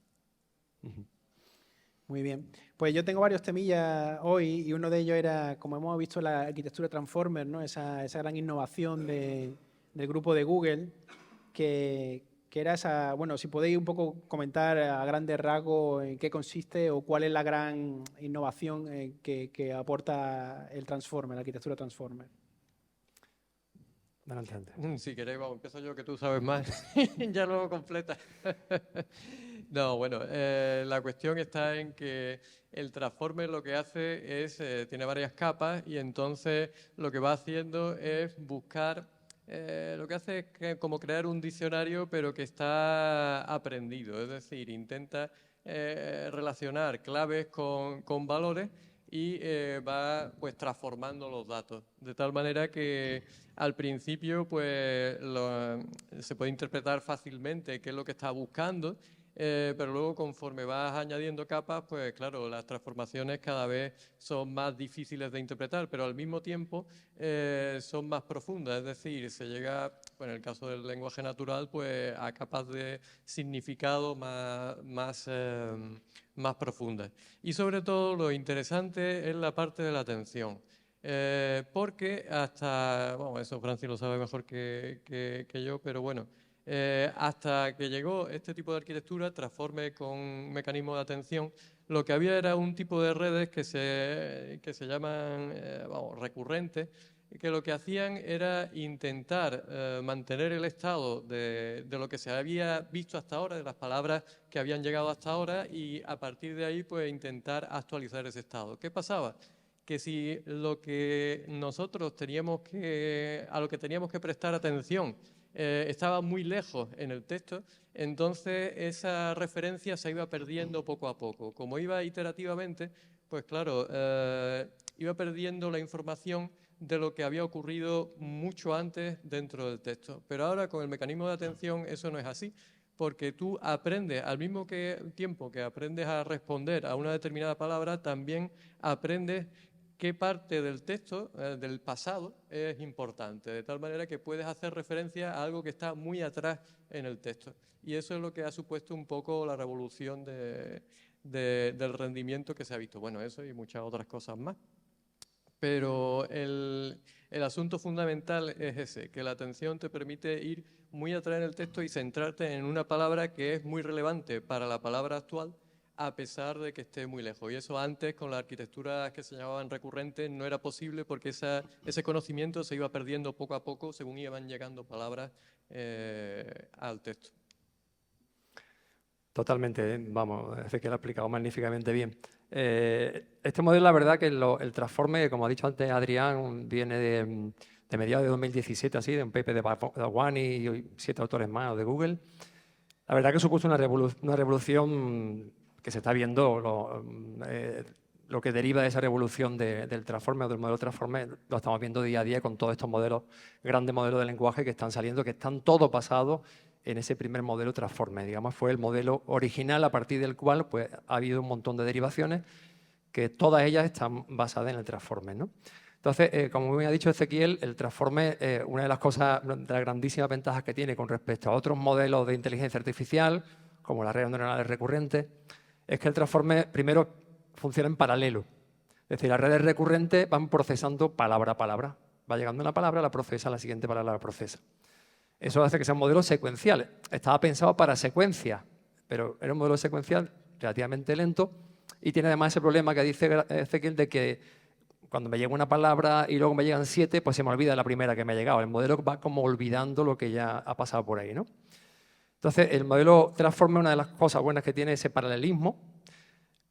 Muy bien. Pues yo tengo varios temillas hoy y uno de ellos era, como hemos visto, la arquitectura Transformer, ¿no? Esa gran innovación del grupo de Google que era esa, bueno, si podéis un poco comentar a grandes rasgos en qué consiste o cuál es la gran innovación que aporta el Transformer, la arquitectura Transformer. Adelante. Si queréis, vamos, empiezo yo, que tú sabes más. Ya luego completa. No, bueno, la cuestión está en que el transformer lo que hace es, tiene varias capas y entonces lo que va haciendo es buscar, lo que hace es como crear un diccionario pero que está aprendido, es decir, intenta relacionar claves con valores y va pues transformando los datos, de tal manera que al principio pues se puede interpretar fácilmente qué es lo que está buscando, pero luego conforme vas añadiendo capas, pues claro, las transformaciones cada vez son más difíciles de interpretar, pero al mismo tiempo son más profundas, es decir, se llega, pues en el caso del lenguaje natural, pues a capas de significado más profundas. Y sobre todo lo interesante es la parte de la atención. Porque hasta, bueno, eso Francis lo sabe mejor que yo, pero bueno, hasta que llegó este tipo de arquitectura, transforme con mecanismo de atención, lo que había era un tipo de redes que se llaman vamos, recurrentes, que lo que hacían era intentar mantener el estado de lo que se había visto hasta ahora, de las palabras que habían llegado hasta ahora, y a partir de ahí pues intentar actualizar ese estado. ¿Qué pasaba? Que si lo que nosotros a lo que teníamos que prestar atención estaba muy lejos en el texto, entonces esa referencia se iba perdiendo poco a poco. Como iba iterativamente, pues claro, iba perdiendo la información de lo que había ocurrido mucho antes dentro del texto. Pero ahora con el mecanismo de atención eso no es así, porque tú aprendes, al mismo tiempo que aprendes a responder a una determinada palabra, también aprendes qué parte del texto, del pasado, es importante, de tal manera que puedes hacer referencia a algo que está muy atrás en el texto. Y eso es lo que ha supuesto un poco la revolución del rendimiento que se ha visto. Bueno, eso y muchas otras cosas más. Pero el asunto fundamental es ese, que la atención te permite ir muy atrás en el texto y centrarte en una palabra que es muy relevante para la palabra actual, a pesar de que esté muy lejos. Y eso antes, con las arquitecturas que se llamaban recurrentes, no era posible porque ese conocimiento se iba perdiendo poco a poco según iban llegando palabras al texto. Totalmente, vamos, es que lo ha explicado magníficamente bien. Este modelo, la verdad que el transforme, como ha dicho antes Adrián, viene de mediados de 2017, así, de un paper de Bhagwani y 7 autores más de Google. La verdad que supuso una revolución que se está viendo, lo que deriva de esa revolución del transforme o del modelo transforme, lo estamos viendo día a día con todos estos modelos, grandes modelos de lenguaje que están saliendo, que están todos basados en ese primer modelo transforme. Digamos, fue el modelo original a partir del cual pues, ha habido un montón de derivaciones que todas ellas están basadas en el transforme, ¿no? Entonces, como me ha dicho Ezequiel, el transforme, una de las cosas, de las grandísimas ventajas que tiene con respecto a otros modelos de inteligencia artificial, como las redes neuronales recurrentes, es que el transforme primero funciona en paralelo. Es decir, las redes recurrentes van procesando palabra a palabra. Va llegando una palabra, la procesa, la siguiente palabra la procesa. Eso hace que sea un modelo secuencial. Estaba pensado para secuencias, pero era un modelo secuencial relativamente lento y tiene además ese problema que dice Ezequiel de que cuando me llega una palabra y luego me llegan 7, pues se me olvida la primera que me ha llegado. El modelo va como olvidando lo que ya ha pasado por ahí, ¿no? Entonces, el modelo transforme, una de las cosas buenas que tiene ese paralelismo.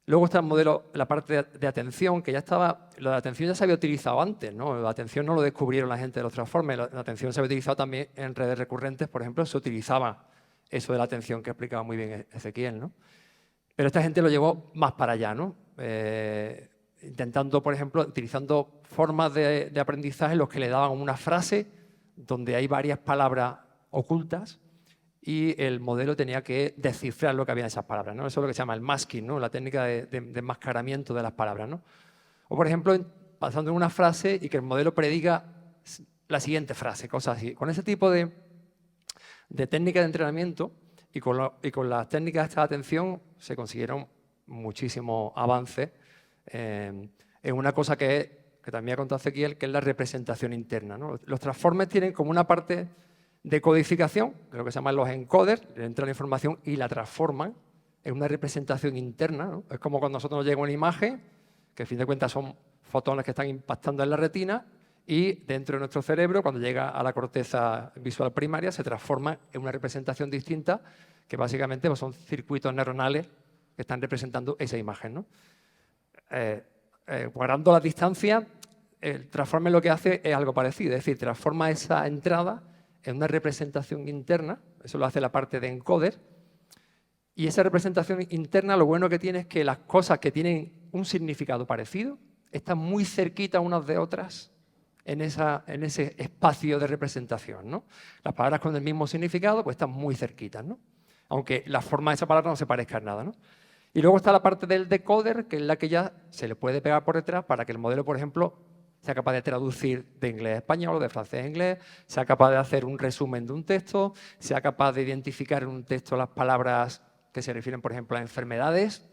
Luego está el modelo, la parte de atención, que ya estaba, lo de atención ya se había utilizado antes, ¿no? La atención no lo descubrieron la gente de los transformes, la atención se había utilizado también en redes recurrentes, por ejemplo, se utilizaba eso de la atención que explicaba muy bien Ezequiel, ¿no? Pero esta gente lo llevó más para allá, ¿no? Intentando, por ejemplo, utilizando formas de aprendizaje en los que le daban una frase donde hay varias palabras ocultas y el modelo tenía que descifrar lo que había en esas palabras, ¿no? Eso es lo que se llama el masking, ¿no? La técnica de enmascaramiento de las palabras, ¿no? O, por ejemplo, pasando en una frase y que el modelo prediga la siguiente frase, cosas así. Con ese tipo de técnica de entrenamiento y con las técnicas de esta atención se consiguieron muchísimos avances en una cosa que también ha contado Ezequiel, que es la representación interna, ¿no? Los transformes tienen como una parte de codificación, que es lo que se llaman los encoders, le entra la información y la transforman en una representación interna, ¿no? Es como cuando a nosotros nos llega una imagen, que a fin de cuentas son fotones que están impactando en la retina, y dentro de nuestro cerebro, cuando llega a la corteza visual primaria, se transforma en una representación distinta, que básicamente pues, son circuitos neuronales que están representando esa imagen, ¿no? Guardando la distancia, el transformer lo que hace es algo parecido, es decir, transforma esa entrada en una representación interna, eso lo hace la parte de encoder, y esa representación interna lo bueno que tiene es que las cosas que tienen un significado parecido están muy cerquitas unas de otras en ese espacio de representación, ¿no? Las palabras con el mismo significado pues están muy cerquitas, ¿no? Aunque la forma de esa palabra no se parezca en nada, ¿no? Y luego está la parte del decoder, que es la que ya se le puede pegar por detrás para que el modelo, por ejemplo, sea capaz de traducir de inglés a español o de francés a inglés, sea capaz de hacer un resumen de un texto, sea capaz de identificar en un texto las palabras que se refieren, por ejemplo, a enfermedades.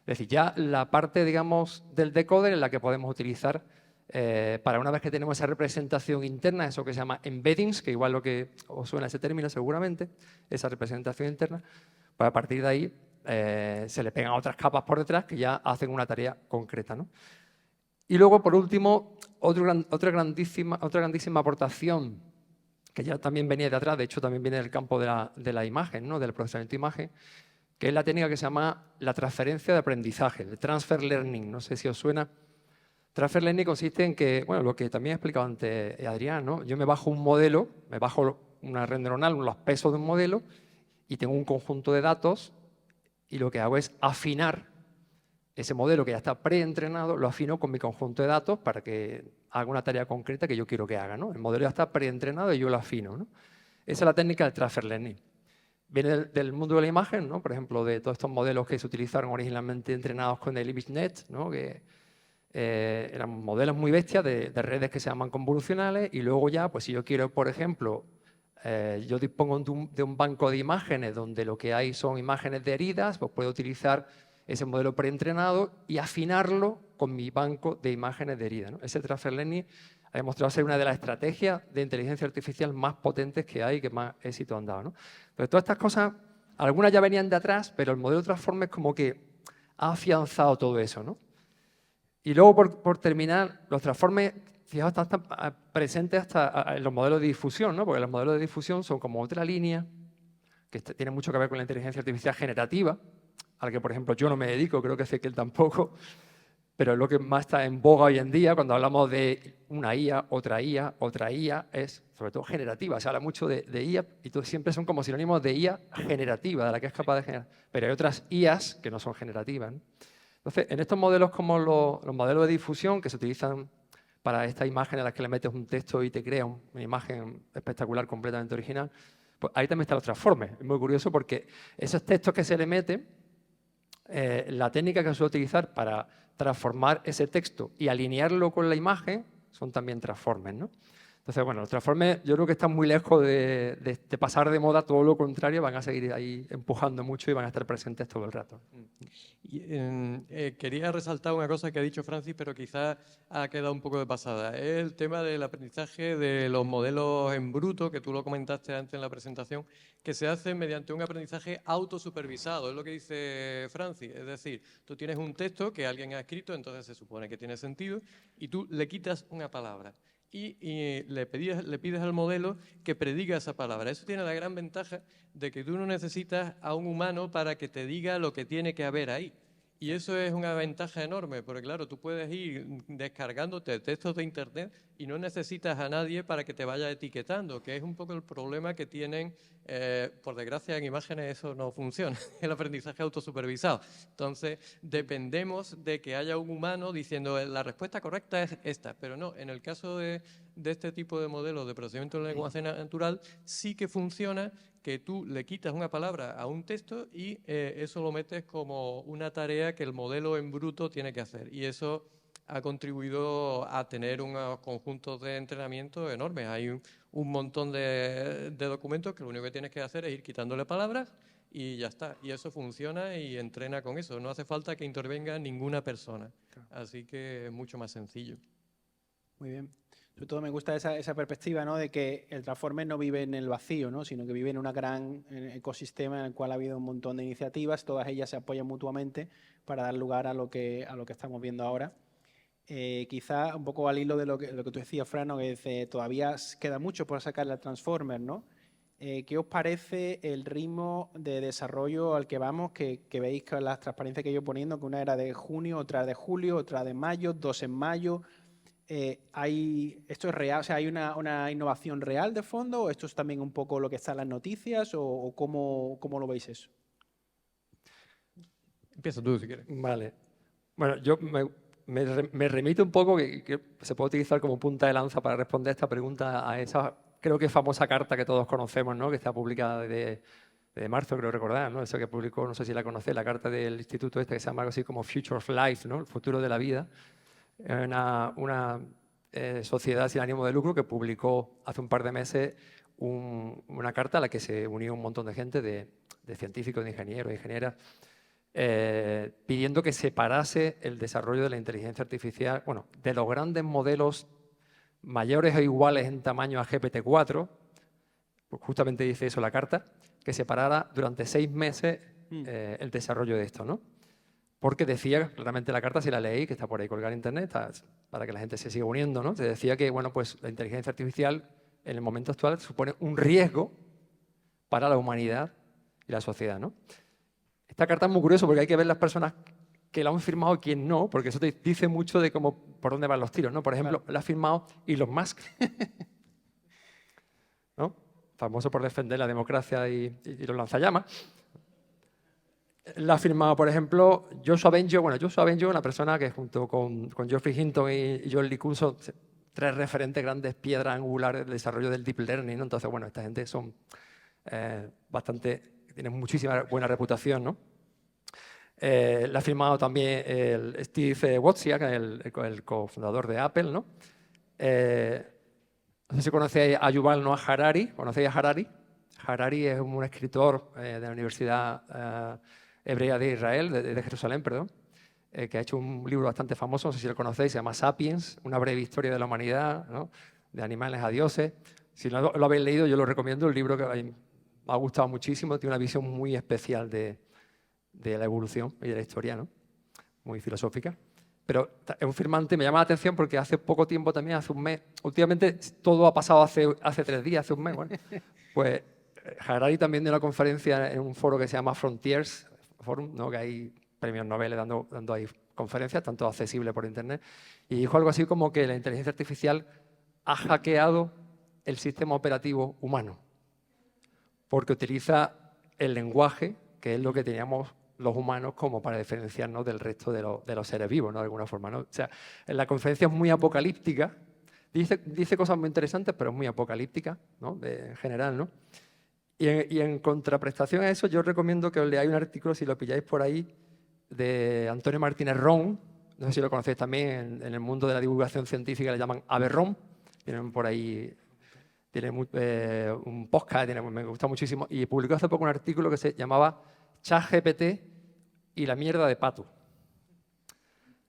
Es decir, ya la parte, digamos, del decoder es la que podemos utilizar para una vez que tenemos esa representación interna, eso que se llama embeddings, que igual lo que os suena ese término seguramente, esa representación interna, pues a partir de ahí se le pegan otras capas por detrás que ya hacen una tarea concreta, ¿no? Y luego, por último, otra grandísima aportación que ya también venía de atrás, de hecho también viene del campo de la imagen, ¿no? Del procesamiento de imagen, que es la técnica que se llama la transferencia de aprendizaje, el transfer learning, no sé si os suena. Transfer learning consiste en que, bueno, lo que también ha explicado antes Adrián, ¿no? Yo me bajo un modelo, me bajo una red neuronal, los pesos de un modelo, y tengo un conjunto de datos, y lo que hago es afinar ese modelo que ya está preentrenado, lo afino con mi conjunto de datos para que haga una tarea concreta que yo quiero que haga, ¿no? El modelo ya está preentrenado y yo lo afino, ¿no? Esa es la técnica del transfer learning. Viene del mundo de la imagen, ¿no? Por ejemplo, de todos estos modelos que se utilizaron originalmente entrenados con el ImageNet, ¿no? Que eran modelos muy bestias de redes que se llaman convolucionales, y luego ya, pues si yo quiero, por ejemplo, yo dispongo de un banco de imágenes donde lo que hay son imágenes de heridas, pues puedo utilizar ese modelo preentrenado y afinarlo con mi banco de imágenes de heridas, ¿no? Ese transfer learning ha demostrado ser una de las estrategias de inteligencia artificial más potentes que hay y que más éxito han dado, ¿no? Pero todas estas cosas, algunas ya venían de atrás, pero el modelo Transformer como que ha afianzado todo eso, ¿no? Y luego, por terminar, los transformes, fijaos, están presentes hasta en los modelos de difusión, ¿no? Porque los modelos de difusión son como otra línea que tiene mucho que ver con la inteligencia artificial generativa, a la que, por ejemplo, yo no me dedico, creo que Ezequiel tampoco, pero es lo que más está en boga hoy en día cuando hablamos de una IA, otra IA, es sobre todo generativa. Se habla mucho de IA y siempre son como sinónimos de IA generativa, de la que es capaz de generar. Pero hay otras IAs que no son generativas, ¿no? Entonces, en estos modelos como los modelos de difusión que se utilizan para estas imágenes a las que le metes un texto y te crea una imagen espectacular, completamente original, pues ahí también están los transformes. Es muy curioso porque esos textos que se le meten, la técnica que se suele utilizar para transformar ese texto y alinearlo con la imagen son también transformes, ¿no? Entonces, bueno, los transformes yo creo que están muy lejos de pasar de moda, todo lo contrario, van a seguir ahí empujando mucho y van a estar presentes todo el rato. Quería resaltar una cosa que ha dicho Francis, pero quizás ha quedado un poco de pasada. Es el tema del aprendizaje de los modelos en bruto, que tú lo comentaste antes en la presentación, que se hace mediante un aprendizaje autosupervisado. Es lo que dice Francis. Es decir, tú tienes un texto que alguien ha escrito, entonces se supone que tiene sentido, y tú le quitas una palabra. Y le pides al modelo que prediga esa palabra. Eso tiene la gran ventaja de que tú no necesitas a un humano para que te diga lo que tiene que haber ahí. Y eso es una ventaja enorme, porque claro, tú puedes ir descargándote textos de internet y no necesitas a nadie para que te vaya etiquetando, que es un poco el problema que tienen, por desgracia en imágenes eso no funciona, el aprendizaje autosupervisado. Entonces dependemos de que haya un humano diciendo la respuesta correcta es esta, pero no, en el caso de este tipo de modelos de procesamiento de lenguaje natural sí que funciona, que tú le quitas una palabra a un texto y eso lo metes como una tarea que el modelo en bruto tiene que hacer. Y eso ha contribuido a tener unos conjuntos de entrenamiento enormes. Hay un montón de documentos que lo único que tienes que hacer es ir quitándole palabras y ya está. Y eso funciona y entrena con eso. No hace falta que intervenga ninguna persona. Así que es mucho más sencillo. Muy bien. Sobre todo me gusta esa perspectiva, ¿no? De que el Transformer no vive en el vacío, ¿no? Sino que vive en un gran ecosistema en el cual ha habido un montón de iniciativas, todas ellas se apoyan mutuamente para dar lugar a lo que estamos viendo ahora. Quizá un poco al hilo de lo que tú decías, Fran, ¿no? Que dice, todavía queda mucho por sacarle al Transformer, ¿no? ¿Qué os parece el ritmo de desarrollo al que vamos? Que veis con las transparencias que yo poniendo, que una era de junio, otra de julio, otra de mayo, 2 en mayo. ¿Esto es real? O sea, ¿hay una innovación real de fondo? ¿O esto es también un poco lo que está en las noticias? ¿O cómo lo veis eso? Empieza tú, si quieres. Vale. Bueno, yo me remito un poco, que se puede utilizar como punta de lanza para responder esta pregunta, a esa, creo que famosa carta que todos conocemos, ¿no? Que está publicada de marzo, creo recordar, ¿no? Eso que publicó, no sé si la conocéis, la carta del instituto este que se llama algo así como Future of Life, ¿no? El futuro de la vida. Una sociedad sin ánimo de lucro que publicó hace un par de meses una carta a la que se unió un montón de gente, de científicos, de ingenieros, de ingenieras, pidiendo que se parase el desarrollo de la inteligencia artificial, bueno, de los grandes modelos mayores o iguales en tamaño a GPT-4, pues justamente dice eso la carta, que se parara durante 6 meses el desarrollo de esto, ¿no? Porque decía claramente la carta, si la leí, que está por ahí colgada en internet, para que la gente se siga uniendo, ¿no? Se decía que, bueno, pues la inteligencia artificial en el momento actual supone un riesgo para la humanidad y la sociedad, ¿no? Esta carta es muy curiosa porque hay que ver las personas que la han firmado y quién no, porque eso te dice mucho de cómo, por dónde van los tiros, ¿no? Por ejemplo, la ha firmado Elon Musk, ¿no? Famoso por defender la democracia y los lanzallamas. La ha firmado, por ejemplo, Joshua Bengio. Bueno, Joshua Bengio es una persona que junto con Geoffrey Hinton y Joel LeCun son 3 referentes, grandes piedras angulares del desarrollo del deep learning, ¿no? Entonces, bueno, esta gente son tienen muchísima buena reputación, ¿no? La ha firmado también el Steve Wozniak, el cofundador de Apple, ¿no? No sé si conocéis a Yuval Noah Harari. ¿Conocéis a Harari? Harari es un escritor de la Universidad Hebrea de Israel, de Jerusalén, perdón, que ha hecho un libro bastante famoso, no sé si lo conocéis, se llama Sapiens, una breve historia de la humanidad, ¿no? De animales a dioses. Si no lo habéis leído, yo lo recomiendo, el libro que me ha gustado muchísimo, tiene una visión muy especial de la evolución y de la historia, ¿no? Muy filosófica. Pero es un firmante, me llama la atención porque hace poco tiempo también, hace un mes, últimamente todo ha pasado hace 3 días, hace un mes, bueno, pues Harari también dio una conferencia en un foro que se llama Frontiers Forum, ¿no? Que hay premios Nobel dando ahí conferencias, tanto accesibles por internet, y dijo algo así como que la inteligencia artificial ha hackeado el sistema operativo humano, porque utiliza el lenguaje, que es lo que teníamos los humanos como para diferenciarnos del resto de los seres vivos, ¿no? De alguna forma, ¿no? O sea, en la conferencia es muy apocalíptica, dice cosas muy interesantes, pero es muy apocalíptica, ¿no? En general, ¿no? Y en contraprestación a eso, yo os recomiendo que os leáis un artículo, si lo pilláis por ahí, de Antonio Martínez Ron, no sé si lo conocéis también, en el mundo de la divulgación científica le llaman Averrón, tienen por ahí, tiene un podcast, me gusta muchísimo, y publicó hace poco un artículo que se llamaba ChatGPT y la mierda de Pato,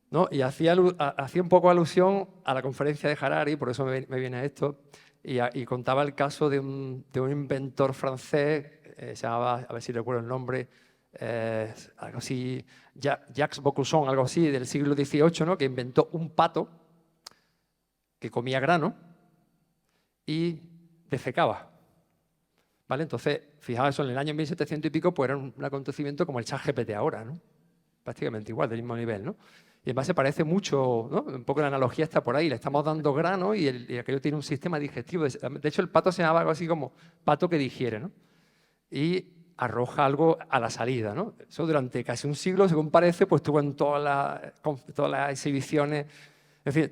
¿no? Y hacía un poco alusión a la conferencia de Harari, por eso me viene esto, y contaba el caso de un inventor francés, se llamaba, a ver si recuerdo el nombre, algo así, Jacques Vaucanson, algo así, del siglo XVIII, ¿no? Que inventó un pato que comía grano y defecaba. ¿Vale? Entonces, fijaos, eso en el año 1700 y pico, pues era un acontecimiento como el ChatGPT ahora, ¿no? Prácticamente igual, del mismo nivel, ¿no? Y además se parece mucho, ¿no? Un poco la analogía está por ahí, le estamos dando grano y aquello tiene un sistema digestivo. De hecho, el pato se llama algo así como pato que digiere, ¿no? Y arroja algo a la salida, ¿no? Eso durante casi un siglo, según parece, pues estuvo en todas las exhibiciones. En fin,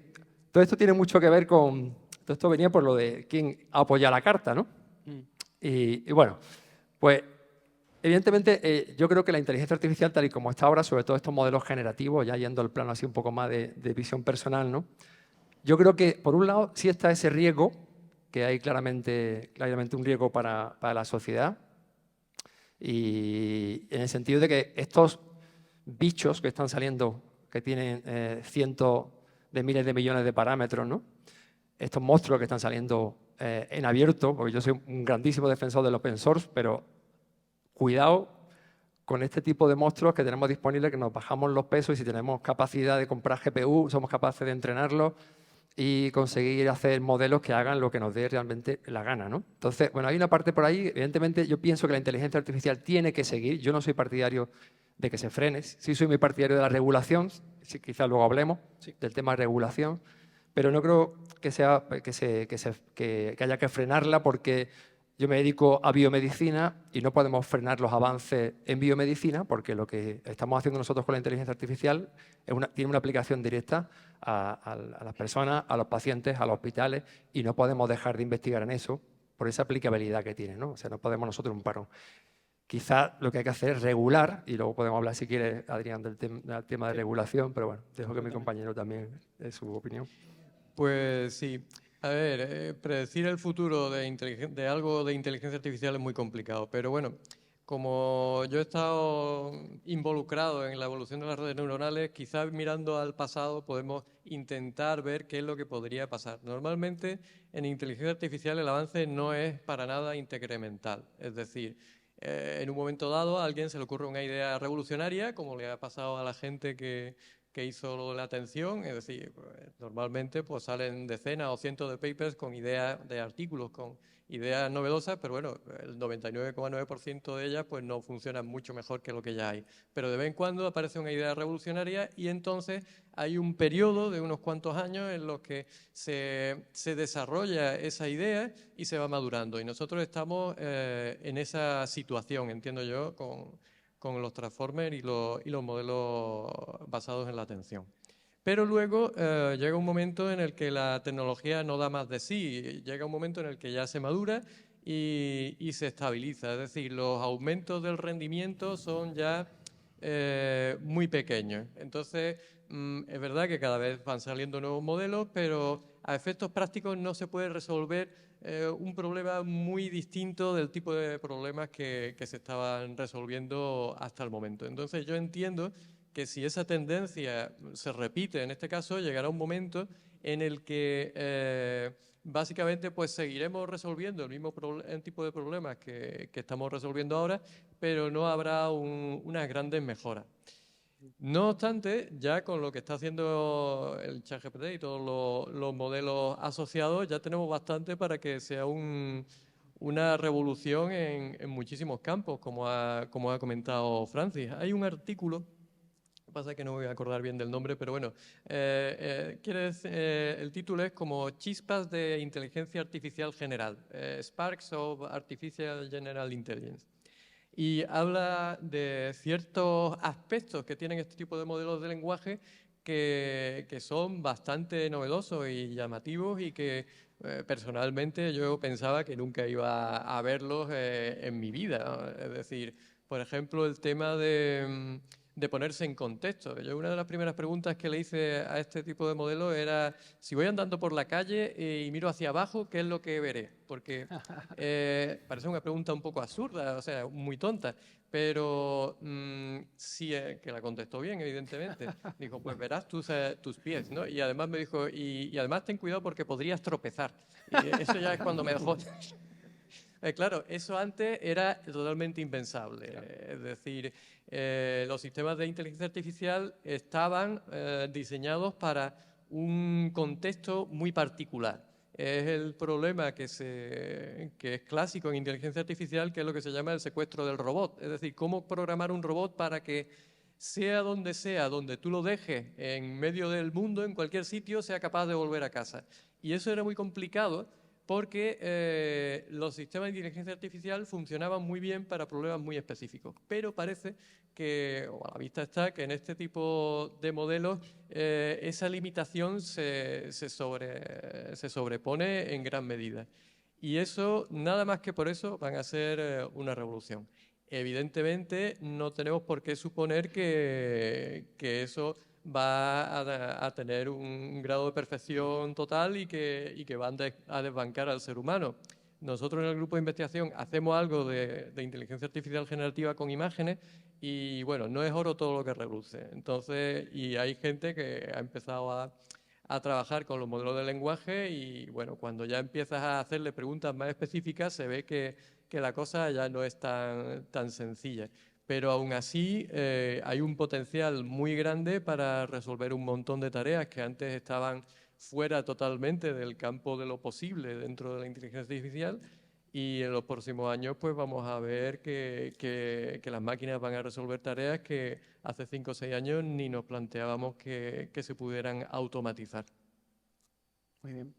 todo esto tiene mucho que ver con... Todo esto venía por lo de quién apoya la carta, ¿no? Y bueno, pues evidentemente yo creo que la inteligencia artificial, tal y como está ahora, sobre todo estos modelos generativos, ya yendo al plano así un poco más de visión personal, ¿no? Yo creo que, por un lado, sí está ese riesgo, que hay claramente un riesgo para la sociedad, y en el sentido de que estos bichos que están saliendo, que tienen cientos de miles de millones de parámetros, ¿no? Estos monstruos que están saliendo en abierto, porque yo soy un grandísimo defensor del open source, pero cuidado con este tipo de monstruos que tenemos disponibles, que nos bajamos los pesos y si tenemos capacidad de comprar GPU, somos capaces de entrenarlos y conseguir hacer modelos que hagan lo que nos dé realmente la gana, ¿no? Entonces, bueno, hay una parte por ahí, evidentemente yo pienso que la inteligencia artificial tiene que seguir, yo no soy partidario de que se frene, sí soy muy partidario de la regulación, sí, quizás luego hablemos del tema de regulación, pero no creo que, que haya que frenarla porque yo me dedico a biomedicina y no podemos frenar los avances en biomedicina porque lo que estamos haciendo nosotros con la inteligencia artificial tiene una aplicación directa a las personas, a los pacientes, a los hospitales y no podemos dejar de investigar en eso por esa aplicabilidad que tiene, ¿no? O sea, no podemos nosotros un parón. Quizás lo que hay que hacer es regular, y luego podemos hablar, si quiere, Adrián, del tema de regulación, pero bueno, dejo que mi compañero también dé su opinión. Pues sí. A ver, predecir el futuro de algo de inteligencia artificial es muy complicado, pero bueno, como yo he estado involucrado en la evolución de las redes neuronales, quizás mirando al pasado podemos intentar ver qué es lo que podría pasar. Normalmente en inteligencia artificial el avance no es para nada incremental, es decir, en un momento dado a alguien se le ocurre una idea revolucionaria, como le ha pasado a la gente que hizo lo de la atención, es decir, pues, normalmente pues salen decenas o cientos de papers con ideas de artículos, con ideas novedosas, pero bueno, el 99,9% de ellas pues no funcionan mucho mejor que lo que ya hay. Pero de vez en cuando aparece una idea revolucionaria y entonces hay un periodo de unos cuantos años en los que se desarrolla esa idea y se va madurando. Y nosotros estamos en esa situación, entiendo yo, con los transformers y los modelos basados en la atención. Pero luego llega un momento en el que la tecnología no da más de sí, llega un momento en el que ya se madura y se estabiliza, es decir, los aumentos del rendimiento son ya muy pequeños. Entonces, es verdad que cada vez van saliendo nuevos modelos, pero a efectos prácticos no se puede resolver un problema muy distinto del tipo de problemas que se estaban resolviendo hasta el momento. Entonces, yo entiendo que si esa tendencia se repite, en este caso, llegará un momento en el que básicamente pues seguiremos resolviendo el mismo tipo de problemas que estamos resolviendo ahora, pero no habrá unas grandes mejoras. No obstante, ya con lo que está haciendo el ChatGPT y todos los modelos asociados, ya tenemos bastante para que sea una revolución en muchísimos campos, como ha comentado Francis. Hay un artículo, pasa que no me voy a acordar bien del nombre, pero bueno, el título es como Chispas de Inteligencia Artificial General, Sparks of Artificial General Intelligence. Y habla de ciertos aspectos que tienen este tipo de modelos de lenguaje que son bastante novedosos y llamativos y que personalmente yo pensaba que nunca iba a verlos en mi vida, ¿no? Es decir, por ejemplo, el tema de ponerse en contexto. Yo una de las primeras preguntas que le hice a este tipo de modelo era si voy andando por la calle y miro hacia abajo, ¿qué es lo que veré? Porque parece una pregunta un poco absurda, o sea, muy tonta, pero sí que la contestó bien, evidentemente. Dijo, pues verás tus pies, ¿no? Y además me dijo, y además ten cuidado porque podrías tropezar. Y eso ya es cuando me dejó... Claro, eso antes era totalmente impensable. Claro. Es decir, los sistemas de inteligencia artificial estaban diseñados para un contexto muy particular. Es el problema que es clásico en inteligencia artificial, que es lo que se llama el secuestro del robot. Es decir, cómo programar un robot para que sea, donde tú lo dejes, en medio del mundo, en cualquier sitio, sea capaz de volver a casa. Y eso era muy complicado, porque los sistemas de inteligencia artificial funcionaban muy bien para problemas muy específicos, pero parece que, o a la vista está, que en este tipo de modelos esa limitación se sobrepone en gran medida. Y eso, nada más que por eso, van a ser una revolución. Evidentemente, no tenemos por qué suponer que eso va a tener un grado de perfección total y que van a desbancar al ser humano. Nosotros en el grupo de investigación hacemos algo de inteligencia artificial generativa con imágenes y bueno, no es oro todo lo que reluce. Entonces, y hay gente que ha empezado a trabajar con los modelos de lenguaje y bueno, cuando ya empiezas a hacerle preguntas más específicas se ve que la cosa ya no es tan sencilla. pero aún así hay un potencial muy grande para resolver un montón de tareas que antes estaban fuera totalmente del campo de lo posible dentro de la inteligencia artificial, y en los próximos años pues vamos a ver que las máquinas van a resolver tareas que hace 5 o 6 años ni nos planteábamos que se pudieran automatizar. Muy bien.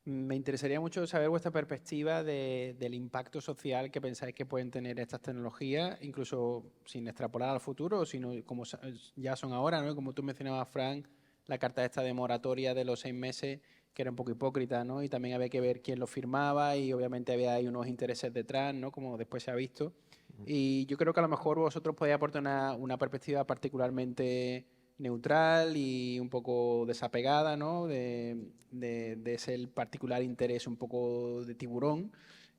Me interesaría mucho saber vuestra perspectiva del impacto social que pensáis que pueden tener estas tecnologías, incluso sin extrapolar al futuro, sino como ya son ahora, ¿no? Como tú mencionabas, Frank, la carta esta de moratoria de los 6 meses, que era un poco hipócrita, ¿no? Y también había que ver quién lo firmaba y obviamente había ahí unos intereses detrás, ¿no? Como después se ha visto. Y yo creo que a lo mejor vosotros podéis aportar una perspectiva particularmente neutral y un poco desapegada, ¿no? de ese particular interés un poco de tiburón.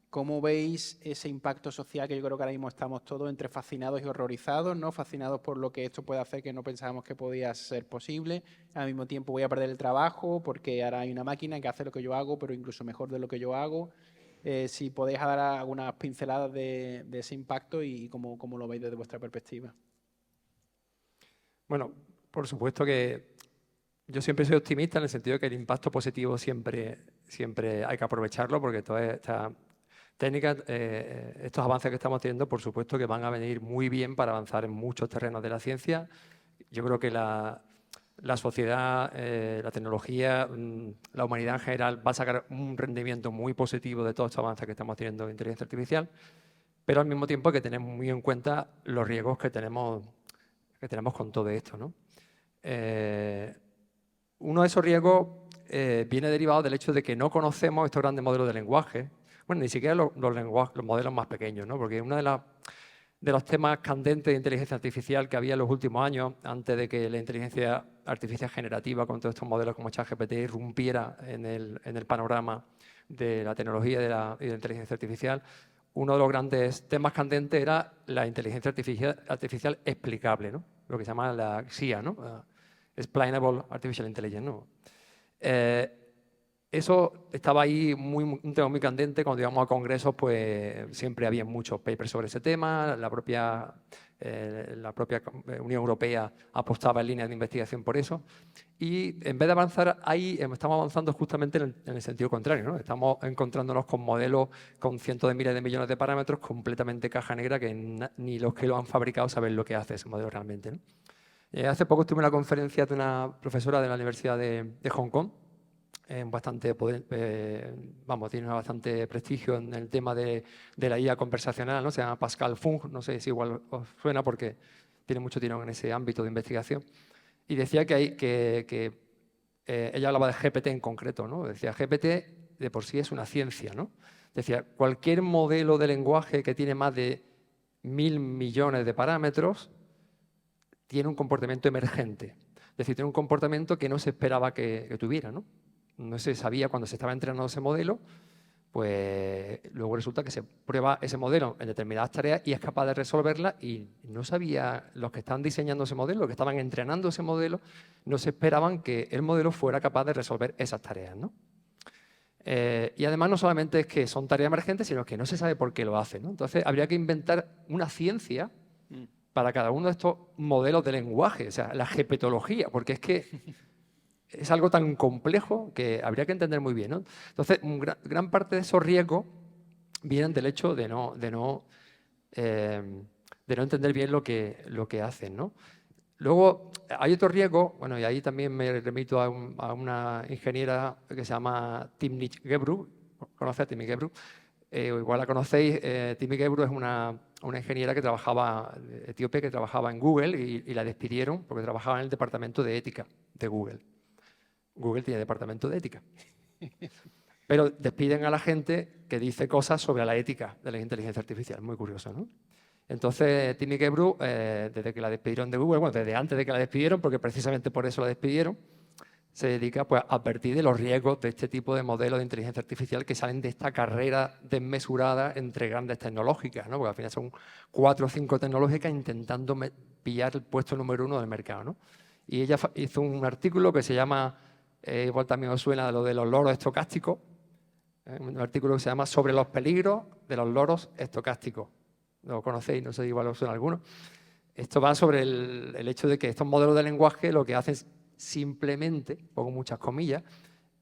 ¿Cómo veis ese impacto social que yo creo que ahora mismo estamos todos entre fascinados y horrorizados, ¿no? Fascinados por lo que esto puede hacer que no pensábamos que podía ser posible. Al mismo tiempo voy a perder el trabajo porque ahora hay una máquina que hace lo que yo hago, pero incluso mejor de lo que yo hago. Si podéis dar algunas pinceladas de ese impacto y cómo lo veis desde vuestra perspectiva. Bueno, por supuesto que yo siempre soy optimista en el sentido de que el impacto positivo siempre hay que aprovecharlo, porque todas estas técnicas, estos avances que estamos teniendo, por supuesto que van a venir muy bien para avanzar en muchos terrenos de la ciencia. Yo creo que la sociedad, la tecnología, la humanidad en general va a sacar un rendimiento muy positivo de todos estos avances que estamos teniendo en inteligencia artificial, pero al mismo tiempo hay que tener muy en cuenta los riesgos que tenemos con todo esto, ¿no? Uno de esos riesgos viene derivado del hecho de que no conocemos estos grandes modelos de lenguaje, bueno, ni siquiera los modelos más pequeños, ¿no? Porque uno de los temas candentes de inteligencia artificial que había en los últimos años, antes de que la inteligencia artificial generativa con todos estos modelos como ChatGPT irrumpiera en el panorama de la tecnología y de la inteligencia artificial, uno de los grandes temas candentes era la inteligencia artificial explicable, ¿no? Lo que se llama la XIA, ¿no? Explainable Artificial Intelligence, ¿no? Eso estaba ahí un tema muy candente. Cuando íbamos a congresos, pues siempre había muchos papers sobre ese tema. La propia Unión Europea apostaba en líneas de investigación por eso. Y en vez de avanzar ahí, estamos avanzando justamente en el sentido contrario, ¿no? Estamos encontrándonos con modelos con cientos de miles de millones de parámetros completamente caja negra que ni los que lo han fabricado saben lo que hace ese modelo realmente, ¿no? Hace poco estuve en una conferencia de una profesora de la Universidad de Hong Kong, bastante tiene bastante prestigio en el tema de la IA conversacional, ¿no? Se llama Pascal Fung, no sé si igual os suena porque tiene mucho tirón en ese ámbito de investigación. Y decía que ella hablaba de GPT en concreto, ¿no? Decía, GPT de por sí es una ciencia, ¿no? Decía, cualquier modelo de lenguaje que tiene más de 1000 millones de parámetros tiene un comportamiento emergente. Es decir, tiene un comportamiento que no se esperaba que tuviera, ¿no? No se sabía cuando se estaba entrenando ese modelo, pues luego resulta que se prueba ese modelo en determinadas tareas y es capaz de resolverlas, y no sabía, los que estaban diseñando ese modelo, los que estaban entrenando ese modelo, no se esperaban que el modelo fuera capaz de resolver esas tareas, ¿no? Y además no solamente es que son tareas emergentes, sino que no se sabe por qué lo hacen, ¿no? Entonces habría que inventar una ciencia para cada uno de estos modelos de lenguaje, o sea, la gepetología, porque es que es algo tan complejo que habría que entender muy bien, ¿no? Entonces, gran parte de esos riesgos vienen del hecho de no entender bien lo que hacen, ¿no? Luego, hay otro riesgo, bueno, y ahí también me remito a una ingeniera que se llama Timnit Gebru. ¿Conoce a Timnit Gebru? Igual la conocéis. Timnit Gebru es una ingeniera que trabajaba, etíope, que trabajaba en Google y la despidieron porque trabajaba en el departamento de ética de Google. Google tiene departamento de ética. Pero despiden a la gente que dice cosas sobre la ética de la inteligencia artificial. Muy curioso, ¿no? Entonces, Timnit Gebru, desde que la despidieron de Google, bueno, desde antes de que la despidieron, porque precisamente por eso la despidieron, se dedica pues, a advertir de los riesgos de este tipo de modelos de inteligencia artificial que salen de esta carrera desmesurada entre grandes tecnológicas, ¿no? Porque al final son 4 o 5 tecnológicas intentando pillar el puesto número 1 del mercado, ¿no? Y ella hizo un artículo que se llama, igual también os suena lo de los loros estocásticos, un artículo que se llama Sobre los peligros de los loros estocásticos. lo conocéis, no sé, igual os suena alguno. Esto va sobre el hecho de que estos modelos de lenguaje lo que hacen simplemente, pongo muchas comillas,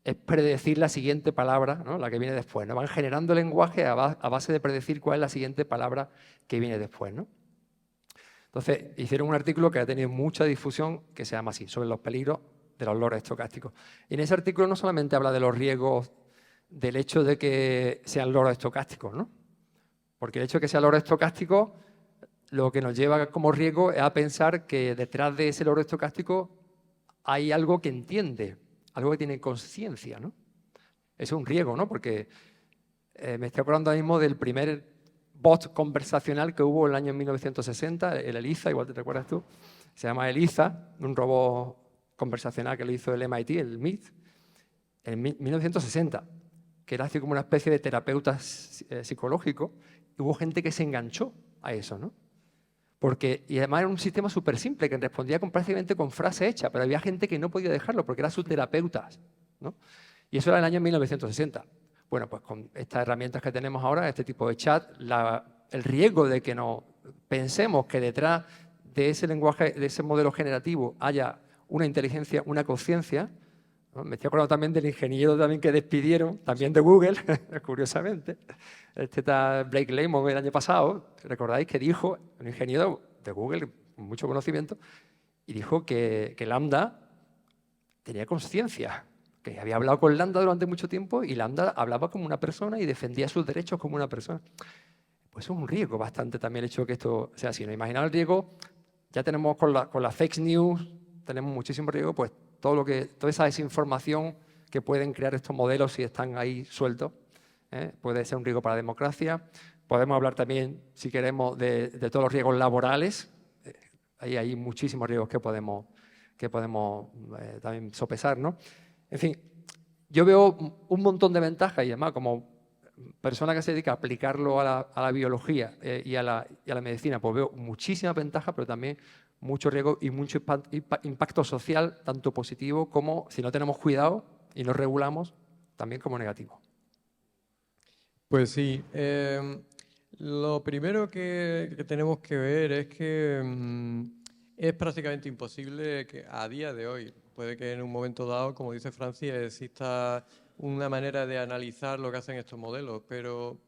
es predecir la siguiente palabra, ¿no? La que viene después, ¿no? Van generando lenguaje a base de predecir cuál es la siguiente palabra que viene después, ¿no? Entonces, hicieron un artículo que ha tenido mucha difusión, que se llama así, sobre los peligros de los loros estocásticos. Y en ese artículo no solamente habla de los riesgos del hecho de que sean loros estocásticos, ¿no? Porque el hecho de que sean loros estocásticos, lo que nos lleva como riesgo es a pensar que detrás de ese loro estocástico hay algo que entiende, algo que tiene conciencia, ¿no? Eso es un riesgo, ¿no? Porque me estoy acordando ahora mismo del primer bot conversacional que hubo en el año 1960, el ELIZA, igual te recuerdas tú. Se llama ELIZA, un robot conversacional que lo hizo el MIT, el MIT, en 1960, que era así como una especie de terapeuta psicológico. Y hubo gente que se enganchó a eso, ¿no? Y además era un sistema súper simple, que respondía prácticamente con frase hecha, pero había gente que no podía dejarlo porque era su terapeuta, ¿no? Y eso era en el año 1960. Bueno, pues con estas herramientas que tenemos ahora, este tipo de chat, el riesgo de que no pensemos que detrás de ese lenguaje, de ese modelo generativo, haya una inteligencia, una conciencia, ¿no? Me estoy acordando también del ingeniero también que despidieron, también de Google, curiosamente, este tal Blake Lemoine el año pasado, recordáis que dijo, un ingeniero de Google con mucho conocimiento, y dijo que Lambda tenía conciencia, que había hablado con Lambda durante mucho tiempo y Lambda hablaba como una persona y defendía sus derechos como una persona. Pues es un riesgo bastante también el hecho de que esto sea así. ¿No? Imaginaos el riesgo, ya tenemos con las fake news, tenemos muchísimo riesgo, pues toda esa desinformación que pueden crear estos modelos si están ahí sueltos, puede ser un riesgo para la democracia. Podemos hablar también, si queremos, de todos los riesgos laborales. Ahí hay muchísimos riesgos que podemos también sopesar, ¿no? En fin, yo veo un montón de ventajas y además como persona que se dedica a aplicarlo a la biología y a la medicina, pues veo muchísimas ventajas, pero también mucho riesgo y mucho impacto social, tanto positivo como, si no tenemos cuidado y no regulamos, también como negativo. Pues sí. Lo primero que tenemos que ver es que es prácticamente imposible que a día de hoy, puede que en un momento dado, como dice Francis, exista una manera de analizar lo que hacen estos modelos, pero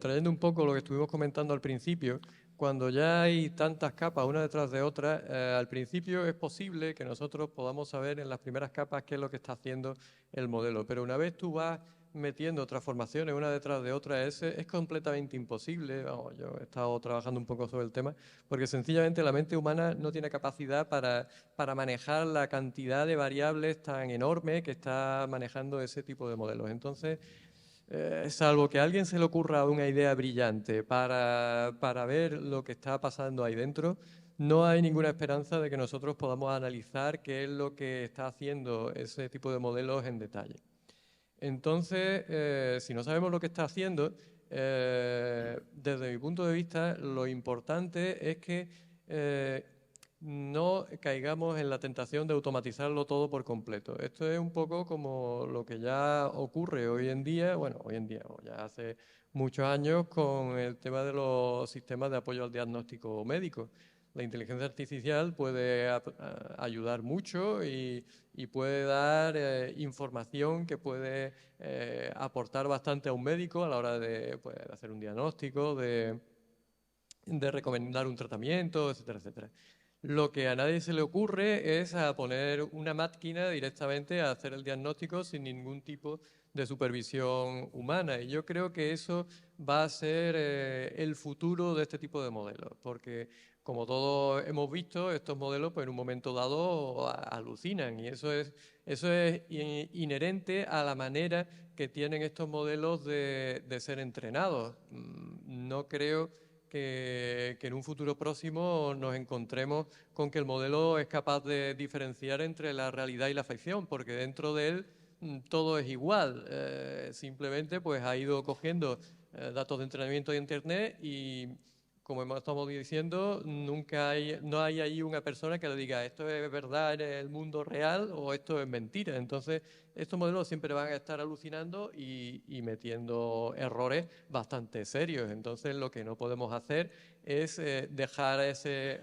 trayendo un poco lo que estuvimos comentando al principio, cuando ya hay tantas capas una detrás de otra, al principio es posible que nosotros podamos saber en las primeras capas qué es lo que está haciendo el modelo, pero una vez tú vas metiendo transformaciones una detrás de otra, es completamente imposible. Vamos, yo he estado trabajando un poco sobre el tema, porque sencillamente la mente humana no tiene capacidad para manejar la cantidad de variables tan enorme que está manejando ese tipo de modelos. Entonces, salvo que a alguien se le ocurra una idea brillante para ver lo que está pasando ahí dentro, no hay ninguna esperanza de que nosotros podamos analizar qué es lo que está haciendo ese tipo de modelos en detalle. Entonces, si no sabemos lo que está haciendo, desde mi punto de vista, lo importante es que no caigamos en la tentación de automatizarlo todo por completo. Esto es un poco como lo que ya ocurre hoy en día, o ya hace muchos años, con el tema de los sistemas de apoyo al diagnóstico médico. La inteligencia artificial puede ayudar mucho y puede dar información que puede aportar bastante a un médico a la hora de hacer un diagnóstico, de recomendar un tratamiento, etcétera, etcétera. Lo que a nadie se le ocurre es a poner una máquina directamente a hacer el diagnóstico sin ningún tipo de supervisión humana. Y yo creo que eso va a ser el futuro de este tipo de modelos, porque como todos hemos visto, estos modelos pues, en un momento dado alucinan y eso es inherente a la manera que tienen estos modelos de ser entrenados. No creo que en un futuro próximo nos encontremos con que el modelo es capaz de diferenciar entre la realidad y la ficción, porque dentro de él todo es igual. Simplemente pues ha ido cogiendo datos de entrenamiento de Internet y como estamos diciendo, no hay ahí una persona que le diga esto es verdad en el mundo real o esto es mentira. Entonces, estos modelos siempre van a estar alucinando y metiendo errores bastante serios. Entonces, lo que no podemos hacer es dejar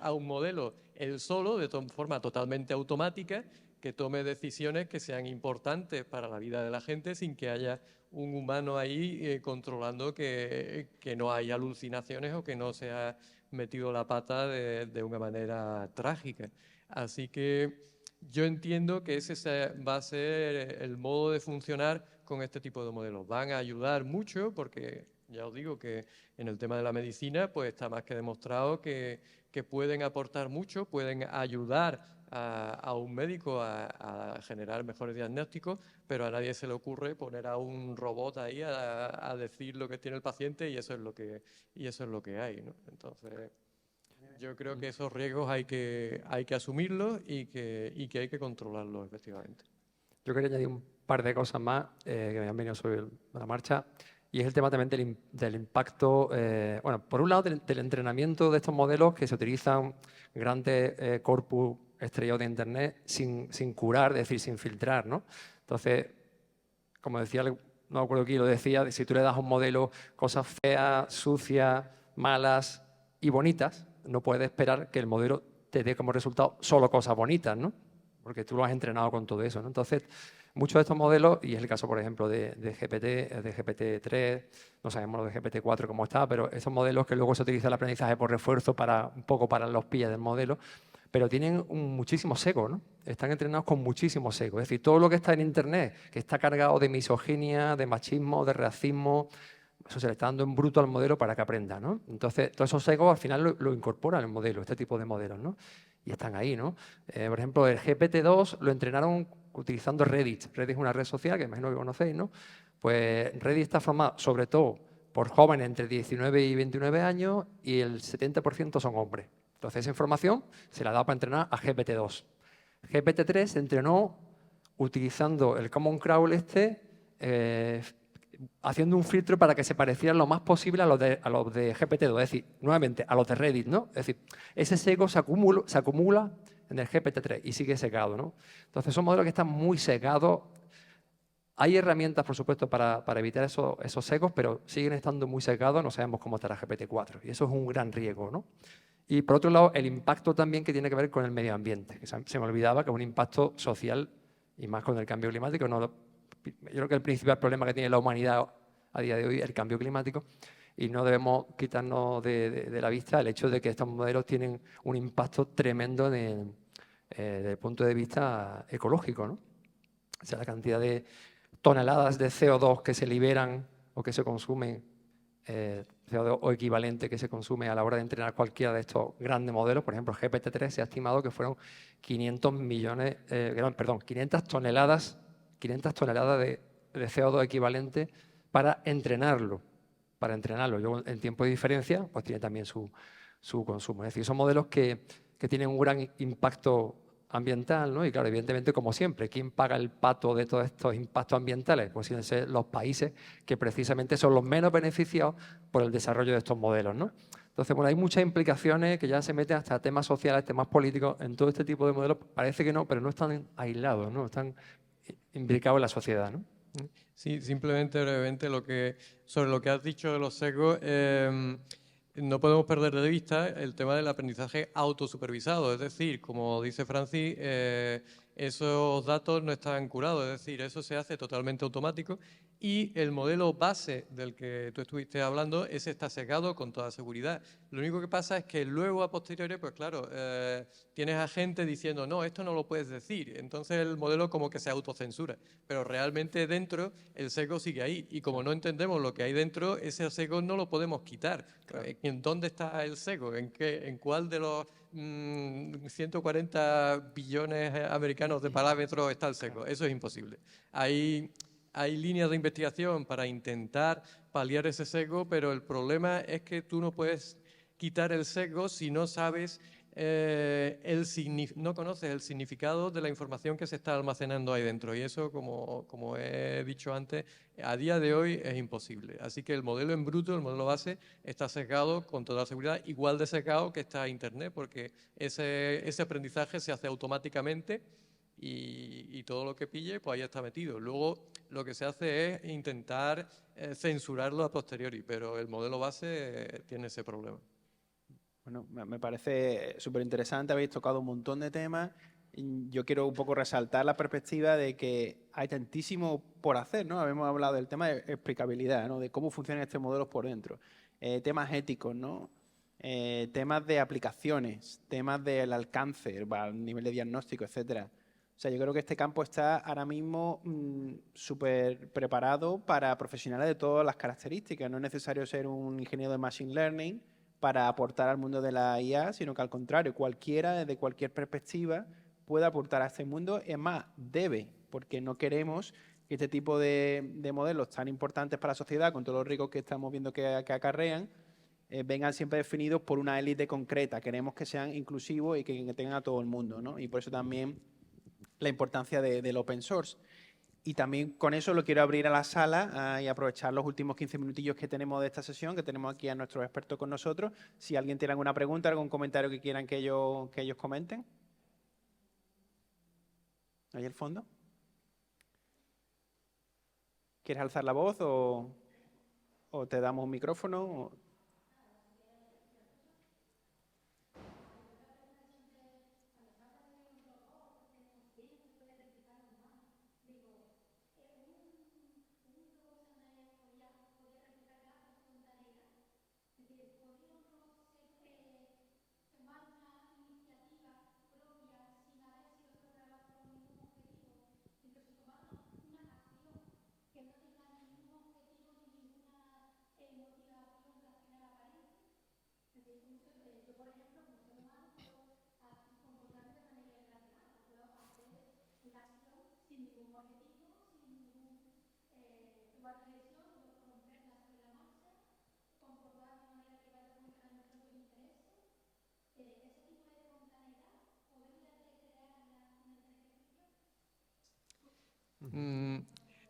a un modelo él solo, de forma totalmente automática, que tome decisiones que sean importantes para la vida de la gente sin que haya un humano ahí controlando que no haya alucinaciones o que no se ha metido la pata de una manera trágica. Así que yo entiendo que ese va a ser el modo de funcionar con este tipo de modelos. Van a ayudar mucho porque ya os digo que en el tema de la medicina pues está más que demostrado que pueden aportar mucho, pueden ayudar a un médico a generar mejores diagnósticos, pero a nadie se le ocurre poner a un robot ahí a decir lo que tiene el paciente y eso es lo que hay, ¿no? Entonces, yo creo que esos riesgos hay que asumirlos y que hay que controlarlos, efectivamente. Yo quería añadir un par de cosas más que me han venido sobre la marcha. Y es el tema también del impacto, bueno, por un lado del entrenamiento de estos modelos que se utilizan grandes corpus estrellados de Internet sin curar, es decir, sin filtrar, ¿no? Entonces, como decía, no me acuerdo quién lo decía, si tú le das a un modelo cosas feas, sucias, malas y bonitas, no puedes esperar que el modelo te dé como resultado solo cosas bonitas, ¿no? Porque tú lo has entrenado con todo eso, ¿no? Entonces, muchos de estos modelos, y es el caso, por ejemplo, de GPT-3, no sabemos lo de GPT-4 cómo está, pero esos modelos que luego se utiliza el aprendizaje por refuerzo un poco para los pillas del modelo, pero tienen muchísimo sesgo, ¿no? Están entrenados con muchísimo sesgo. Es decir, todo lo que está en Internet, que está cargado de misoginia, de machismo, de racismo, eso se le está dando en bruto al modelo para que aprenda, ¿no? Entonces, todos esos sesgos al final lo incorporan el modelo, este tipo de modelos, ¿no? Y están ahí, ¿no? Por ejemplo, el GPT-2 lo entrenaron utilizando Reddit. Reddit es una red social que imagino que conocéis, ¿no? Pues Reddit está formado sobre todo por jóvenes entre 19 y 29 años y el 70% son hombres. Entonces, esa información se la ha dado para entrenar a GPT-2. GPT-3 se entrenó utilizando el Common Crawl haciendo un filtro para que se parecieran lo más posible a los de GPT-2, es decir, nuevamente, a los de Reddit, ¿no? Es decir, ese sesgo se acumula en el GPT-3 y sigue sesgado, ¿no? Entonces, son modelos que están muy sesgados. Hay herramientas, por supuesto, para evitar esos sesgos, pero siguen estando muy sesgados, no sabemos cómo estará GPT-4, y eso es un gran riesgo, ¿no? Y, por otro lado, el impacto también que tiene que ver con el medio ambiente, que se me olvidaba que es un impacto social y más con el cambio climático. Yo creo que el principal problema que tiene la humanidad a día de hoy es el cambio climático y no debemos quitarnos de la vista el hecho de que estos modelos tienen un impacto tremendo desde el punto de vista ecológico, ¿no? O sea, la cantidad de toneladas de CO2 que se liberan o que se consumen, CO2 o equivalente que se consume a la hora de entrenar cualquiera de estos grandes modelos. Por ejemplo, GPT-3 se ha estimado que fueron 500 toneladas de CO2 equivalente para entrenarlo. Luego, en tiempo de diferencia, pues tiene también su consumo. Es decir, son modelos que tienen un gran impacto ambiental, ¿no? Y claro, evidentemente, como siempre, ¿quién paga el pato de todos estos impactos ambientales? Pues tienen que ser los países que precisamente son los menos beneficiados por el desarrollo de estos modelos, ¿no? Entonces, bueno, hay muchas implicaciones que ya se meten hasta temas sociales, temas políticos, en todo este tipo de modelos. Parece que no, pero no están aislados, ¿no? Están imbricados en la sociedad, ¿no? Sí, simplemente brevemente sobre lo que has dicho de los sesgos, no podemos perder de vista el tema del aprendizaje autosupervisado. Es decir, como dice Francis, esos datos no están curados, es decir, eso se hace totalmente automático y el modelo base del que tú estuviste hablando, ese está sesgado con toda seguridad. Lo único que pasa es que luego a posteriori, pues claro, tienes a gente diciendo, no, esto no lo puedes decir. Entonces el modelo como que se autocensura, pero realmente dentro el sesgo sigue ahí y como no entendemos lo que hay dentro, ese sesgo no lo podemos quitar. Claro. ¿En dónde está el sesgo? ¿En cuál de los 140 billones americanos de parámetros está el sesgo? Eso es imposible. Hay líneas de investigación para intentar paliar ese sesgo, pero el problema es que tú no puedes quitar el sesgo si no sabes no conoces el significado de la información que se está almacenando ahí dentro. Y eso, como he dicho antes, a día de hoy es imposible. Así que el modelo en bruto, el modelo base, está sesgado con toda seguridad, igual de sesgado que está Internet, porque ese aprendizaje se hace automáticamente y todo lo que pille, pues ahí está metido. Luego, lo que se hace es intentar censurarlo a posteriori, pero el modelo base tiene ese problema. Bueno, me parece súper interesante, habéis tocado un montón de temas. Yo quiero un poco resaltar la perspectiva de que hay tantísimo por hacer, ¿no? Habíamos hablado del tema de explicabilidad, ¿no? De cómo funcionan estos modelos por dentro. Temas éticos, ¿no? Temas de aplicaciones, temas del alcance, a nivel de diagnóstico, etcétera. O sea, yo creo que este campo está ahora mismo súper preparado para profesionales de todas las características. No es necesario ser un ingeniero de Machine Learning para aportar al mundo de la IA, sino que al contrario, cualquiera, desde cualquier perspectiva, puede aportar a este mundo. Es más, debe, porque no queremos que este tipo de modelos tan importantes para la sociedad, con todos los riesgos que estamos viendo que acarrean, vengan siempre definidos por una élite concreta. Queremos que sean inclusivos y que tengan a todo el mundo, ¿no? Y por eso también la importancia del open source. Y también con eso lo quiero abrir a la sala y aprovechar los últimos 15 minutillos que tenemos de esta sesión, que tenemos aquí a nuestros expertos con nosotros. Si alguien tiene alguna pregunta, algún comentario que quieran que ellos comenten. ¿Ahí al fondo? ¿Quieres alzar la voz o te damos un micrófono?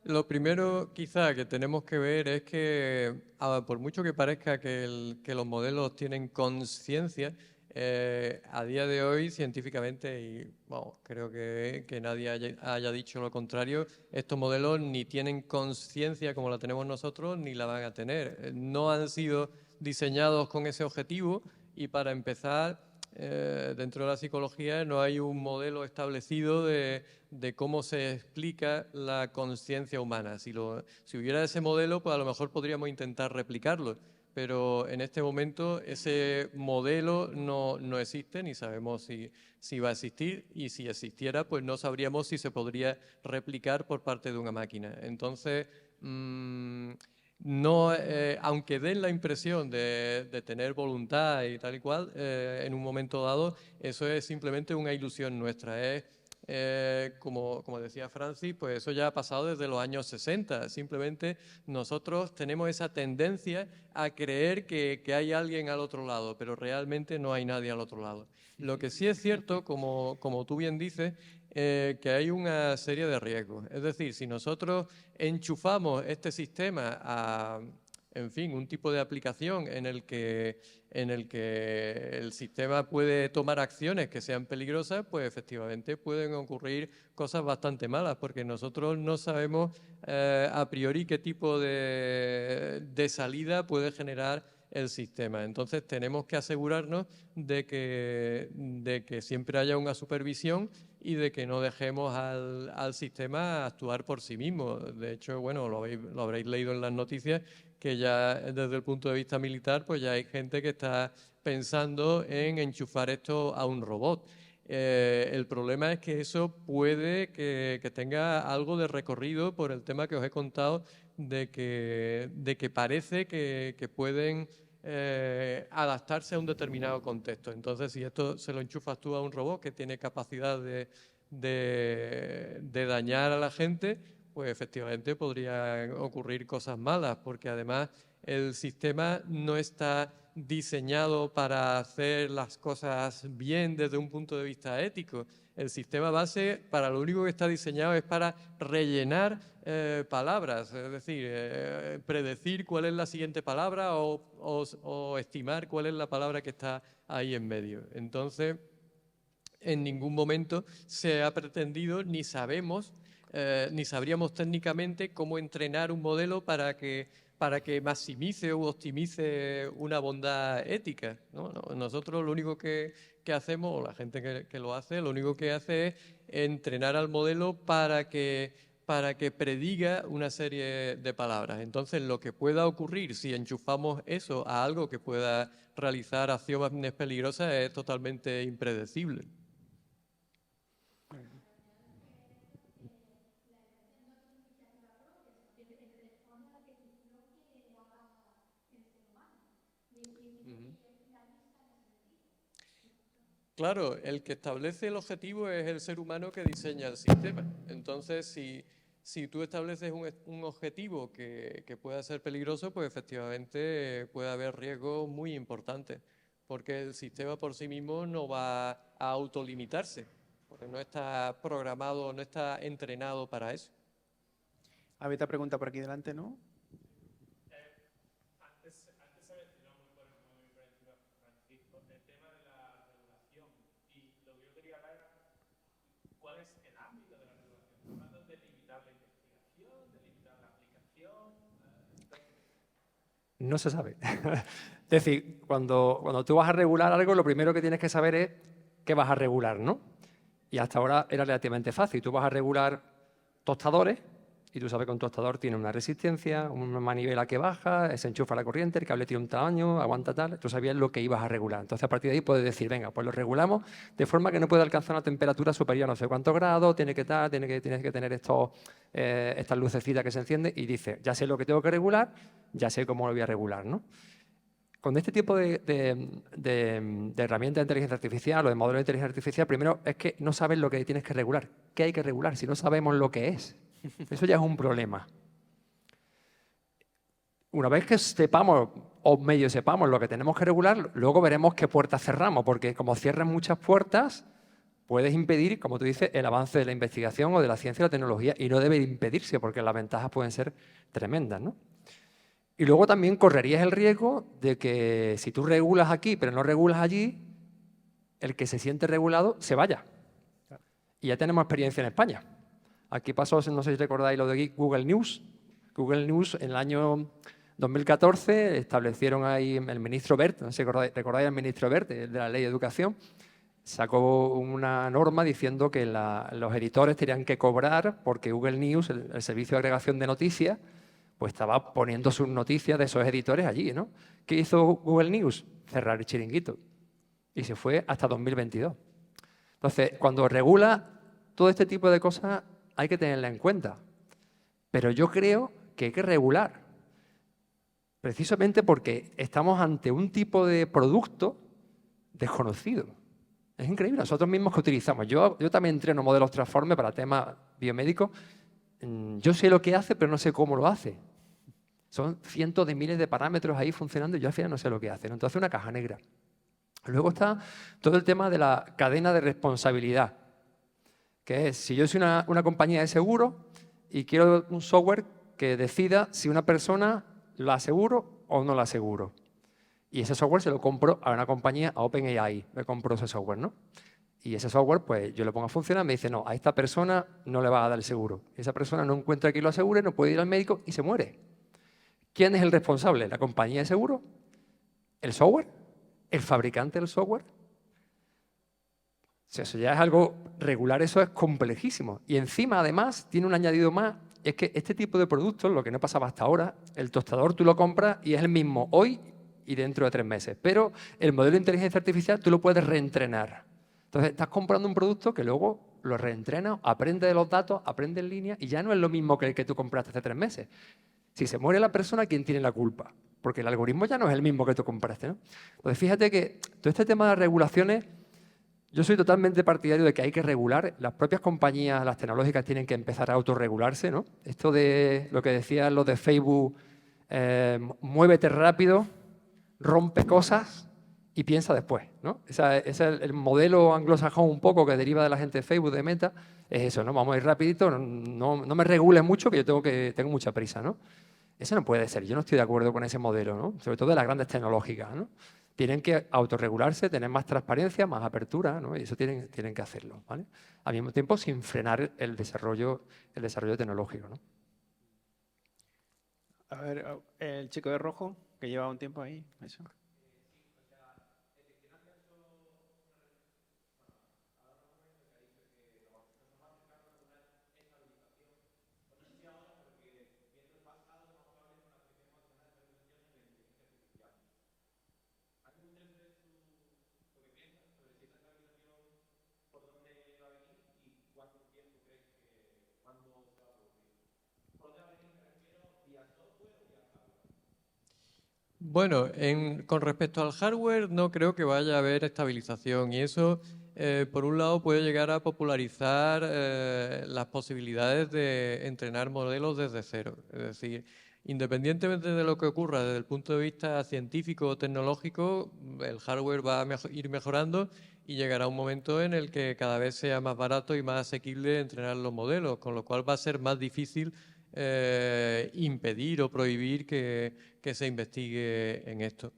Lo primero, quizá, que tenemos que ver es que, por mucho que parezca que los modelos tienen conciencia, a día de hoy, científicamente, y bueno, creo que nadie haya dicho lo contrario, estos modelos ni tienen conciencia como la tenemos nosotros, ni la van a tener. No han sido diseñados con ese objetivo y, para empezar, dentro de la psicología no hay un modelo establecido de cómo se explica la conciencia humana. Si hubiera ese modelo, pues a lo mejor podríamos intentar replicarlo, pero en este momento ese modelo no existe, ni sabemos si va a existir, y si existiera, pues no sabríamos si se podría replicar por parte de una máquina. Entonces, no, aunque den la impresión de tener voluntad y tal y cual, en un momento dado, eso es simplemente una ilusión nuestra. Como decía Francis, pues eso ya ha pasado desde los años 60. Simplemente nosotros tenemos esa tendencia a creer que hay alguien al otro lado, pero realmente no hay nadie al otro lado. Lo que sí es cierto, como tú bien dices, que hay una serie de riesgos. Es decir, si nosotros enchufamos este sistema a, en fin, un tipo de aplicación en el que el sistema puede tomar acciones que sean peligrosas, pues efectivamente pueden ocurrir cosas bastante malas, porque nosotros no sabemos a priori qué tipo de salida puede generar el sistema. Entonces tenemos que asegurarnos de que siempre haya una supervisión y de que no dejemos al sistema actuar por sí mismo. De hecho, bueno, lo habréis leído en las noticias, que ya desde el punto de vista militar, pues ya hay gente que está pensando en enchufar esto a un robot. El problema es que eso puede que tenga algo de recorrido por el tema que os he contado de que parece que pueden adaptarse a un determinado contexto. Entonces, si esto se lo enchufas tú a un robot que tiene capacidad de dañar a la gente, pues efectivamente podrían ocurrir cosas malas, porque además El sistema no está diseñado para hacer las cosas bien desde un punto de vista ético. El sistema base, para lo único que está diseñado es para rellenar palabras, es decir, predecir cuál es la siguiente palabra o estimar cuál es la palabra que está ahí en medio. Entonces, en ningún momento se ha pretendido, ni sabemos, ni sabríamos técnicamente cómo entrenar un modelo para que maximice o optimice una bondad ética, ¿no? Nosotros lo único que hacemos, o la gente que lo hace, lo único que hace es entrenar al modelo para que prediga una serie de palabras. Entonces, lo que pueda ocurrir si enchufamos eso a algo que pueda realizar acciones peligrosas es totalmente impredecible. Claro, el que establece el objetivo es el ser humano que diseña el sistema. Entonces, si tú estableces un objetivo que pueda ser peligroso, pues efectivamente puede haber riesgos muy importantes, porque el sistema por sí mismo no va a autolimitarse, porque no está programado, no está entrenado para eso. Había otra pregunta por aquí delante, ¿no? No se sabe. Es decir, cuando tú vas a regular algo, lo primero que tienes que saber es qué vas a regular, ¿no? Y hasta ahora era relativamente fácil. Tú vas a regular tostadores y tú sabes que un tostador tiene una resistencia, una manivela que baja, se enchufa la corriente, el cable tiene un tamaño, aguanta tal. Tú sabías lo que ibas a regular. Entonces, a partir de ahí puedes decir, venga, pues lo regulamos de forma que no pueda alcanzar una temperatura superior a no sé cuántos grados, tienes que tener estas lucecitas que se encienden y dices, ya sé lo que tengo que regular, ya sé cómo lo voy a regular, ¿no? Con este tipo de herramientas de inteligencia artificial o de modelos de inteligencia artificial, primero es que no sabes lo que tienes que regular. ¿Qué hay que regular si no sabemos lo que es? Eso ya es un problema. Una vez que sepamos o medio sepamos lo que tenemos que regular, luego veremos qué puertas cerramos, porque como cierran muchas puertas, puedes impedir, como tú dices, el avance de la investigación o de la ciencia y la tecnología, y no debe impedirse porque las ventajas pueden ser tremendas, ¿no? Y luego también correrías el riesgo de que si tú regulas aquí pero no regulas allí, el que se siente regulado se vaya. Y ya tenemos experiencia en España. Aquí pasó, no sé si recordáis lo de Google News. Google News en el año 2014 establecieron ahí el ministro Wert, no sé si recordáis al ministro Wert de la Ley de Educación, sacó una norma diciendo que los editores tenían que cobrar porque Google News, el servicio de agregación de noticias, pues estaba poniendo sus noticias de esos editores allí, ¿no? ¿Qué hizo Google News? Cerrar el chiringuito. Y se fue hasta 2022. Entonces, cuando regula todo este tipo de cosas, hay que tenerla en cuenta. Pero yo creo que hay que regular. Precisamente porque estamos ante un tipo de producto desconocido. Es increíble. Nosotros mismos que utilizamos. Yo también entreno modelos Transformer para temas biomédicos. Yo sé lo que hace, pero no sé cómo lo hace. Son cientos de miles de parámetros ahí funcionando y yo al final no sé lo que hace. Entonces, una caja negra. Luego está todo el tema de la cadena de responsabilidad, que es, si yo soy una compañía de seguro y quiero un software que decida si una persona la aseguro o no la aseguro. Y ese software se lo compro a una compañía, a OpenAI, le compro ese software, ¿no? Y ese software, pues yo lo pongo a funcionar, me dice, no, a esta persona no le va a dar el seguro. Esa persona no encuentra quien lo asegure, no puede ir al médico y se muere. ¿Quién es el responsable? ¿La compañía de seguro? ¿El software? ¿El fabricante del software? O sea, eso ya es algo regular, eso es complejísimo. Y encima, además, tiene un añadido más, es que este tipo de productos, lo que no pasaba hasta ahora, el tostador tú lo compras y es el mismo hoy y dentro de 3 meses. Pero el modelo de inteligencia artificial tú lo puedes reentrenar. Entonces, estás comprando un producto que luego lo reentrenas, aprende de los datos, aprende en línea y ya no es lo mismo que el que tú compraste hace 3 meses. Si se muere la persona, ¿quién tiene la culpa? Porque el algoritmo ya no es el mismo que tú compraste, ¿no? Entonces, fíjate que todo este tema de las regulaciones, yo soy totalmente partidario de que hay que regular. Las propias compañías, las tecnológicas, tienen que empezar a autorregularse, ¿no? Esto de lo que decían los de Facebook, muévete rápido, rompe cosas y piensa después, ¿no? Ese es el modelo anglosajón un poco que deriva de la gente de Facebook, de Meta, es eso, ¿no? Vamos a ir rapidito, no me regules mucho que yo tengo mucha prisa, ¿no? Eso no puede ser, yo no estoy de acuerdo con ese modelo, ¿no? Sobre todo de las grandes tecnológicas, ¿no? Tienen que autorregularse, tener más transparencia, más apertura, ¿no? Y eso tienen que hacerlo, ¿vale? Al mismo tiempo, sin frenar el desarrollo tecnológico, ¿no? A ver, el chico de rojo, que lleva un tiempo ahí, eso. Bueno, con respecto al hardware, no creo que vaya a haber estabilización y eso, por un lado, puede llegar a popularizar las posibilidades de entrenar modelos desde cero. Es decir, independientemente de lo que ocurra desde el punto de vista científico o tecnológico, el hardware va a ir mejorando y llegará un momento en el que cada vez sea más barato y más asequible entrenar los modelos, con lo cual va a ser más difícil impedir o prohibir que se investigue en esto.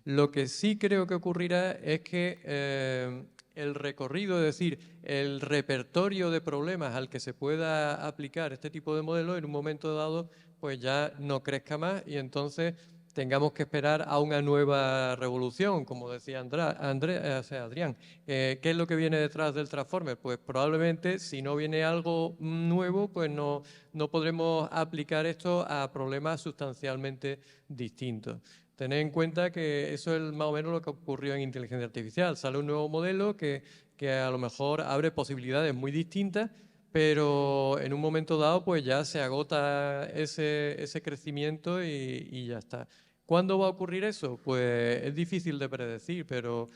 Lo que sí creo que ocurrirá es que el recorrido, es decir, el repertorio de problemas al que se pueda aplicar este tipo de modelo en un momento dado, pues ya no crezca más y entonces tengamos que esperar a una nueva revolución, como decía Adrián. ¿Qué es lo que viene detrás del Transformer? Pues probablemente si no viene algo nuevo, pues no podremos aplicar esto a problemas sustancialmente distintos. Tened en cuenta que eso es más o menos lo que ocurrió en inteligencia artificial. Sale un nuevo modelo que a lo mejor abre posibilidades muy distintas, pero en un momento dado pues ya se agota ese crecimiento y ya está. ¿Cuándo va a ocurrir eso? Pues es difícil de predecir, pero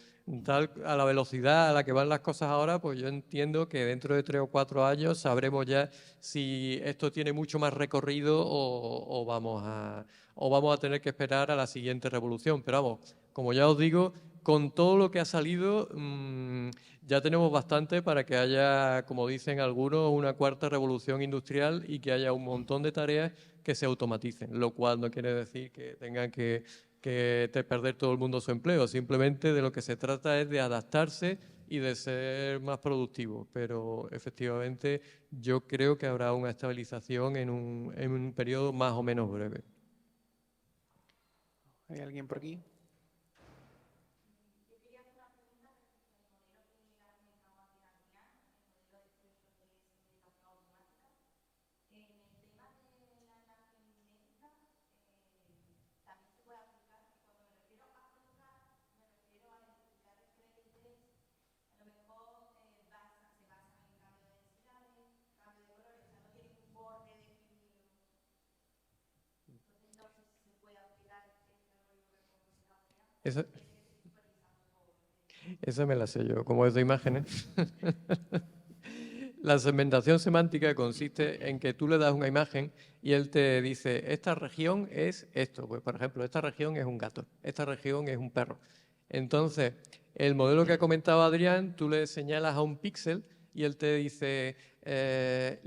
a la velocidad a la que van las cosas ahora, pues yo entiendo que dentro de 3 o 4 años sabremos ya si esto tiene mucho más recorrido o vamos a tener que esperar a la siguiente revolución. Pero vamos, como ya os digo, con todo lo que ha salido, ya tenemos bastante para que haya, como dicen algunos, una cuarta revolución industrial y que haya un montón de tareas que se automaticen, lo cual no quiere decir que tengan que perder todo el mundo su empleo. Simplemente de lo que se trata es de adaptarse y de ser más productivo. Pero efectivamente yo creo que habrá una estabilización en un periodo más o menos breve. ¿Hay alguien por aquí? Esa me la sé yo, como es de imágenes. La segmentación semántica consiste en que tú le das una imagen y él te dice, esta región es esto. Pues, por ejemplo, esta región es un gato, esta región es un perro. Entonces, el modelo que ha comentado Adrián, tú le señalas a un píxel y él te dice, te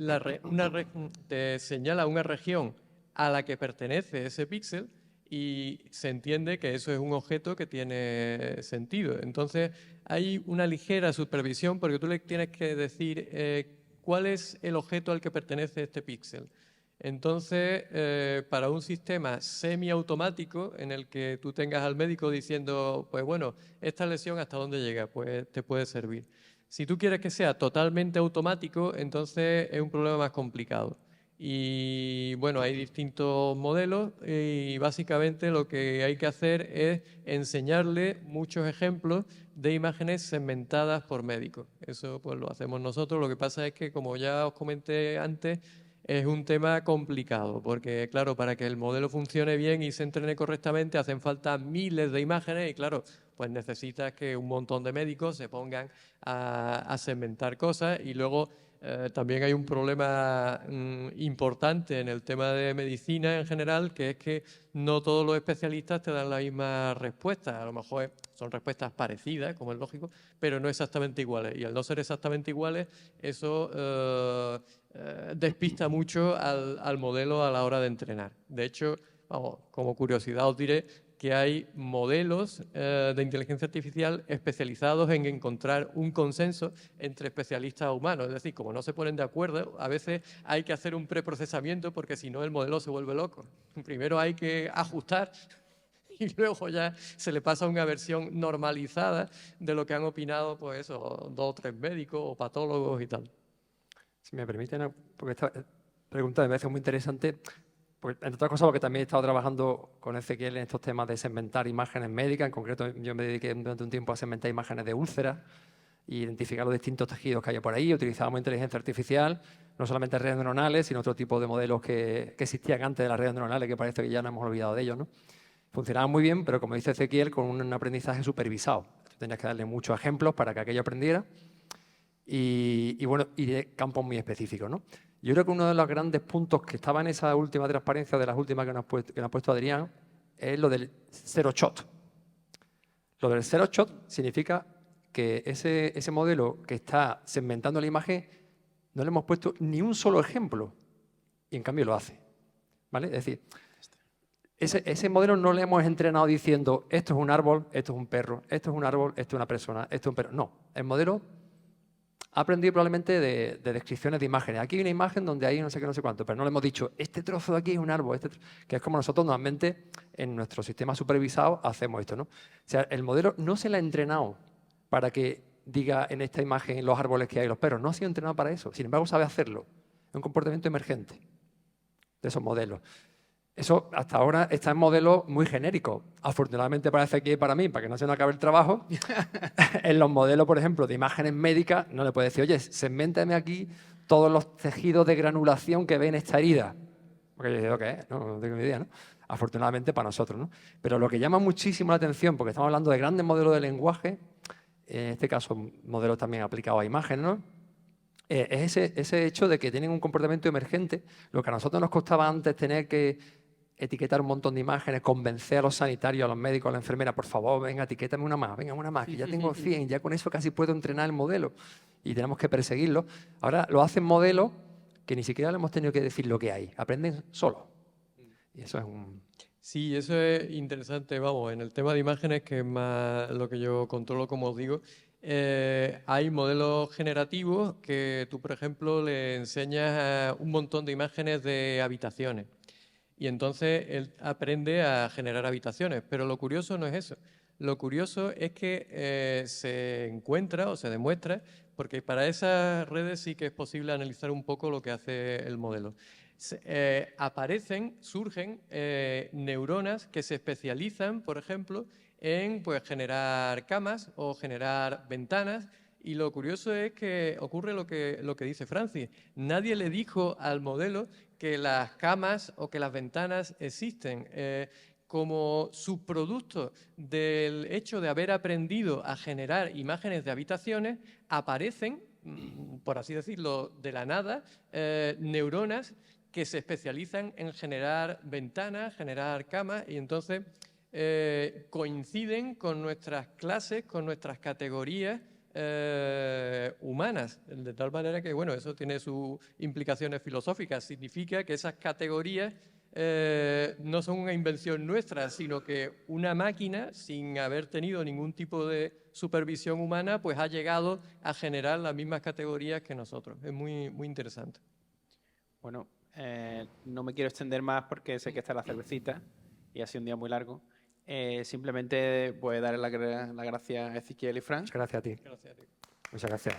señala una región a la que pertenece ese píxel y se entiende que eso es un objeto que tiene sentido. Entonces, hay una ligera supervisión porque tú le tienes que decir cuál es el objeto al que pertenece este píxel. Entonces, para un sistema semiautomático en el que tú tengas al médico diciendo, pues bueno, esta lesión hasta dónde llega, pues te puede servir. Si tú quieres que sea totalmente automático, entonces es un problema más complicado. Y bueno, hay distintos modelos y básicamente lo que hay que hacer es enseñarle muchos ejemplos de imágenes segmentadas por médicos. Eso pues lo hacemos nosotros. Lo que pasa es que, como ya os comenté antes, es un tema complicado porque, claro, para que el modelo funcione bien y se entrene correctamente hacen falta miles de imágenes y, claro, pues necesitas que un montón de médicos se pongan a segmentar cosas y luego también hay un problema importante en el tema de medicina en general, que es que no todos los especialistas te dan la misma respuesta. A lo mejor son respuestas parecidas, como es lógico, pero no exactamente iguales. Y al no ser exactamente iguales, eso despista mucho al modelo a la hora de entrenar. De hecho, vamos, como curiosidad os diré que hay modelos de inteligencia artificial especializados en encontrar un consenso entre especialistas humanos. Es decir, como no se ponen de acuerdo, a veces hay que hacer un preprocesamiento porque si no el modelo se vuelve loco. Primero hay que ajustar y luego ya se le pasa una versión normalizada de lo que han opinado, pues eso, 2 o 3 médicos o patólogos y tal. Si me permiten, porque esta pregunta me parece muy interesante, porque, entre otras cosas porque también he estado trabajando con Ezequiel en estos temas de segmentar imágenes médicas. En concreto, yo me dediqué durante un tiempo a segmentar imágenes de úlceras e identificar los distintos tejidos que hay por ahí. Utilizábamos inteligencia artificial, no solamente redes neuronales, sino otro tipo de modelos que existían antes de las redes neuronales, que parece que ya nos hemos olvidado de ellos, ¿no? Funcionaban muy bien, pero como dice Ezequiel, con un aprendizaje supervisado. Tenías que darle muchos ejemplos para que aquello aprendiera y bueno, y de campos muy específicos, ¿no? Yo creo que uno de los grandes puntos que estaba en esa última transparencia, de las últimas que nos ha puesto Adrián, es lo del zero shot. Lo del zero shot significa que ese modelo que está segmentando la imagen no le hemos puesto ni un solo ejemplo y en cambio lo hace, ¿vale? Es decir, ese modelo no le hemos entrenado diciendo esto es un árbol, esto es un perro, esto es un árbol, esto es una persona, esto es un perro. No, el modelo ha aprendido probablemente de descripciones de imágenes. Aquí hay una imagen donde hay no sé qué, no sé cuánto, pero no le hemos dicho, este trozo de aquí es un árbol, que es como nosotros normalmente en nuestro sistema supervisado hacemos esto, ¿no? O sea, el modelo no se le ha entrenado para que diga en esta imagen los árboles que hay, los perros. No ha sido entrenado para eso. Sin embargo, sabe hacerlo. Es un comportamiento emergente de esos modelos. Eso hasta ahora está en modelos muy genéricos. Afortunadamente parece que para mí, para que no se nos acabe el trabajo, en los modelos, por ejemplo, de imágenes médicas, no le puedes decir, oye, segméntame aquí todos los tejidos de granulación que ven esta herida. Porque yo digo, ¿qué es? No tengo ni idea, ¿no? Afortunadamente para nosotros, ¿no? Pero lo que llama muchísimo la atención, porque estamos hablando de grandes modelos de lenguaje, en este caso modelos también aplicados a imágenes, ¿no? Es ese hecho de que tienen un comportamiento emergente, lo que a nosotros nos costaba antes tener que etiquetar un montón de imágenes, convencer a los sanitarios, a los médicos, a la enfermera, por favor, venga, etiquétame una más, venga, una más, que ya tengo 100, ya con eso casi puedo entrenar el modelo y tenemos que perseguirlo. Ahora lo hacen modelos que ni siquiera le hemos tenido que decir lo que hay, aprenden solos. Y eso es un... Sí, eso es interesante, vamos, en el tema de imágenes, que es más lo que yo controlo, como os digo, hay modelos generativos que tú, por ejemplo, le enseñas un montón de imágenes de habitaciones y entonces él aprende a generar habitaciones, pero lo curioso no es eso. Lo curioso es que se encuentra o se demuestra, porque para esas redes sí que es posible analizar un poco lo que hace el modelo. Surgen neuronas que se especializan, por ejemplo, en pues, generar camas o generar ventanas. Y lo curioso es que ocurre lo que dice Francis. Nadie le dijo al modelo que las camas o que las ventanas existen. Como subproducto del hecho de haber aprendido a generar imágenes de habitaciones, aparecen, por así decirlo, de la nada, neuronas que se especializan en generar ventanas, generar camas, y entonces coinciden con nuestras clases, con nuestras categorías humanas, de tal manera que, bueno, eso tiene sus implicaciones filosóficas. Significa que esas categorías no son una invención nuestra, sino que una máquina, sin haber tenido ningún tipo de supervisión humana, pues ha llegado a generar las mismas categorías que nosotros. Es muy, muy interesante. Bueno, no me quiero extender más porque sé que está la cervecita y ha sido un día muy largo. Simplemente pues darle las gracias a Ezequiel y Fran. Muchas gracias a ti. Gracias a ti. Muchas gracias.